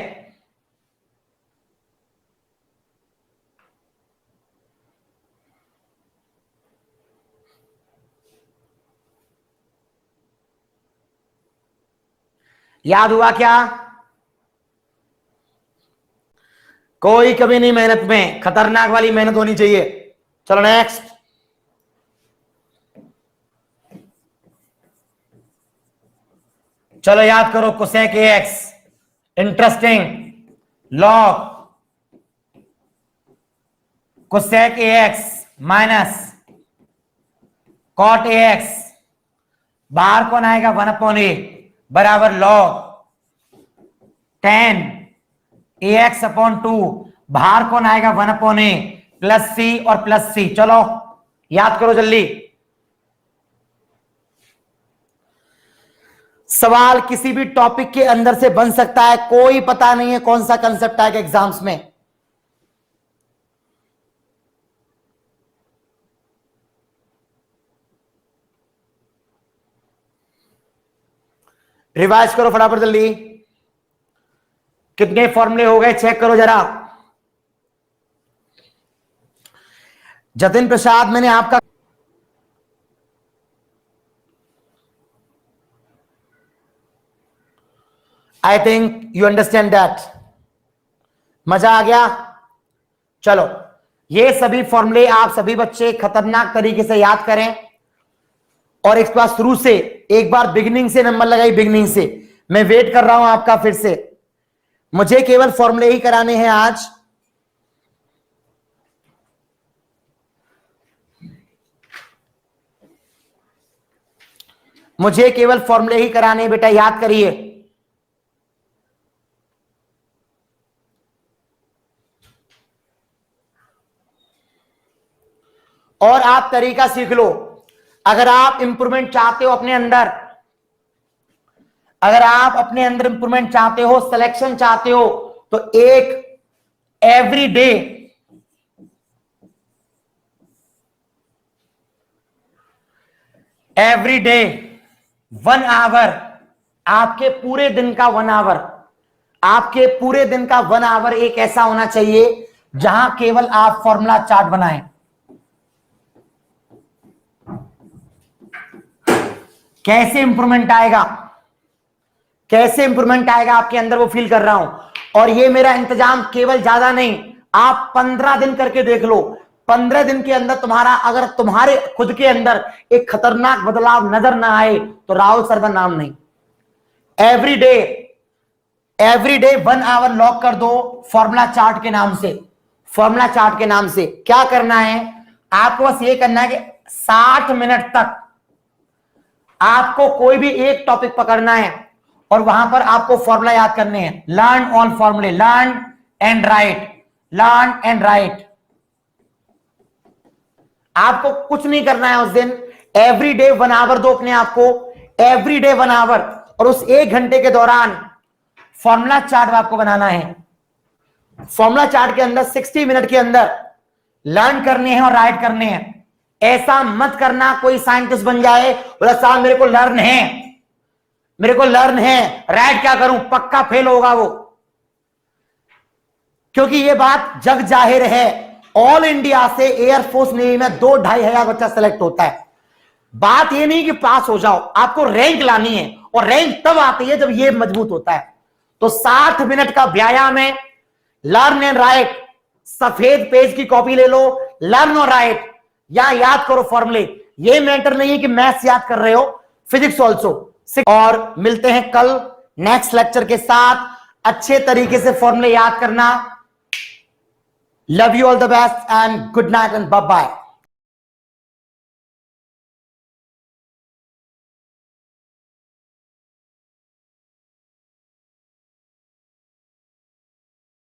याद हुआ क्या? कोई कभी नहीं, मेहनत में खतरनाक वाली मेहनत होनी चाहिए। चलो नेक्स्ट। चलो याद करो cosec x, interesting, log cosec x minus cot x, बाहर कौन आएगा 1/a बराबर लॉग 10 ax अपॉन 2, बाहर कौन आएगा 1/a प्लस c और प्लस c। चलो याद करो जल्दी। सवाल किसी भी टॉपिक के अंदर से बन सकता है, कोई पता नहीं है कौन सा कंसेप्ट आएगा एग्जाम्स में। रिवाइज करो फटाफट जल्दी, कितने फॉर्मूले हो गए चेक करो जरा। जतिन प्रसाद, मैंने आपका I think you understand that, मजा आ गया। चलो ये सभी फॉर्मूले आप सभी बच्चे खतरनाक तरीके से याद करें, और एक बार शुरू से, एक बार बिगिनिंग से नंबर लगाई, बिगिनिंग से। मैं वेट कर रहा हूं आपका, फिर से मुझे केवल फॉर्मूले ही कराने हैं आज। मुझे केवल फॉर्मूले ही कराने हैं बेटा, याद करिए। और आप तरीका सीख लो, अगर आप इंप्रूवमेंट चाहते हो अपने अंदर, अगर आप अपने अंदर इंप्रूवमेंट चाहते हो, सिलेक्शन चाहते हो, तो एक एवरी डे 1 आवर, आपके पूरे दिन का 1 आवर, आपके पूरे दिन का 1 आवर एक ऐसा होना चाहिए जहां केवल आप फॉर्मूला चार्ट बनाएं। कैसे इंप्रूवमेंट आएगा, कैसे इंप्रूवमेंट आएगा आपके अंदर, वो फील कर रहा हूं। और ये मेरा इंतजाम केवल ज्यादा नहीं, आप 15 दिन करके देख लो। 15 दिन के अंदर तुम्हारा, अगर तुम्हारे खुद के अंदर एक खतरनाक बदलाव नजर ना आए तो राहुल शर्मा नाम नहीं। एवरी डे 1 आवर लॉक कर दो फॉर्मूला चार्ट के नाम से। फॉर्मूला चार्ट के नाम से क्या करना है आपको, बस ये करना है कि 60 मिनट तक आपको कोई भी एक टॉपिक पकड़ना है और वहां पर आपको फॉर्मूला याद करने हैं। लर्न ऑल फॉर्मूले, learn and right, learn and right. आपको कुछ नहीं करना है उस दिन। एवरी डे 1 आवर दो अपने आपको, एवरी डे 1 आवर, और उस 1 घंटे के दौरान फॉर्मूला चार्ट आपको बनाना है। फॉर्मूला चार्ट के अंदर 60 मिनट के अंदर लर्न करने हैं और राइट करने हैं। ऐसा मत करना कोई साइंटिस्ट बन जाए, बोला साहब मेरे को लर्न है, मेरे को लर्न है, राइट क्या करूं, पक्का फेल होगा वो। क्योंकि ये बात जग जाहिर है, ऑल इंडिया से एयरफोर्स नेवी में 2-2.5 हजार बच्चा सेलेक्ट होता है। बात ये नहीं कि पास हो जाओ, आपको रैंक लानी है, और रैंक तब आती है जब ये मजबूत होता है। तो 60 मिनट का व्यायाम है, लर्न एंड राइट। सफेद पेज की कॉपी ले लो, लर्न और राइट, या याद करो फॉर्मूले। ये मैटर नहीं है कि मैथ्स याद कर रहे हो, फिजिक्स ऑल्सो। और मिलते हैं कल नेक्स्ट लेक्चर के साथ। अच्छे तरीके से फॉर्मूले याद करना। Love you, all the best and good night and bye bye.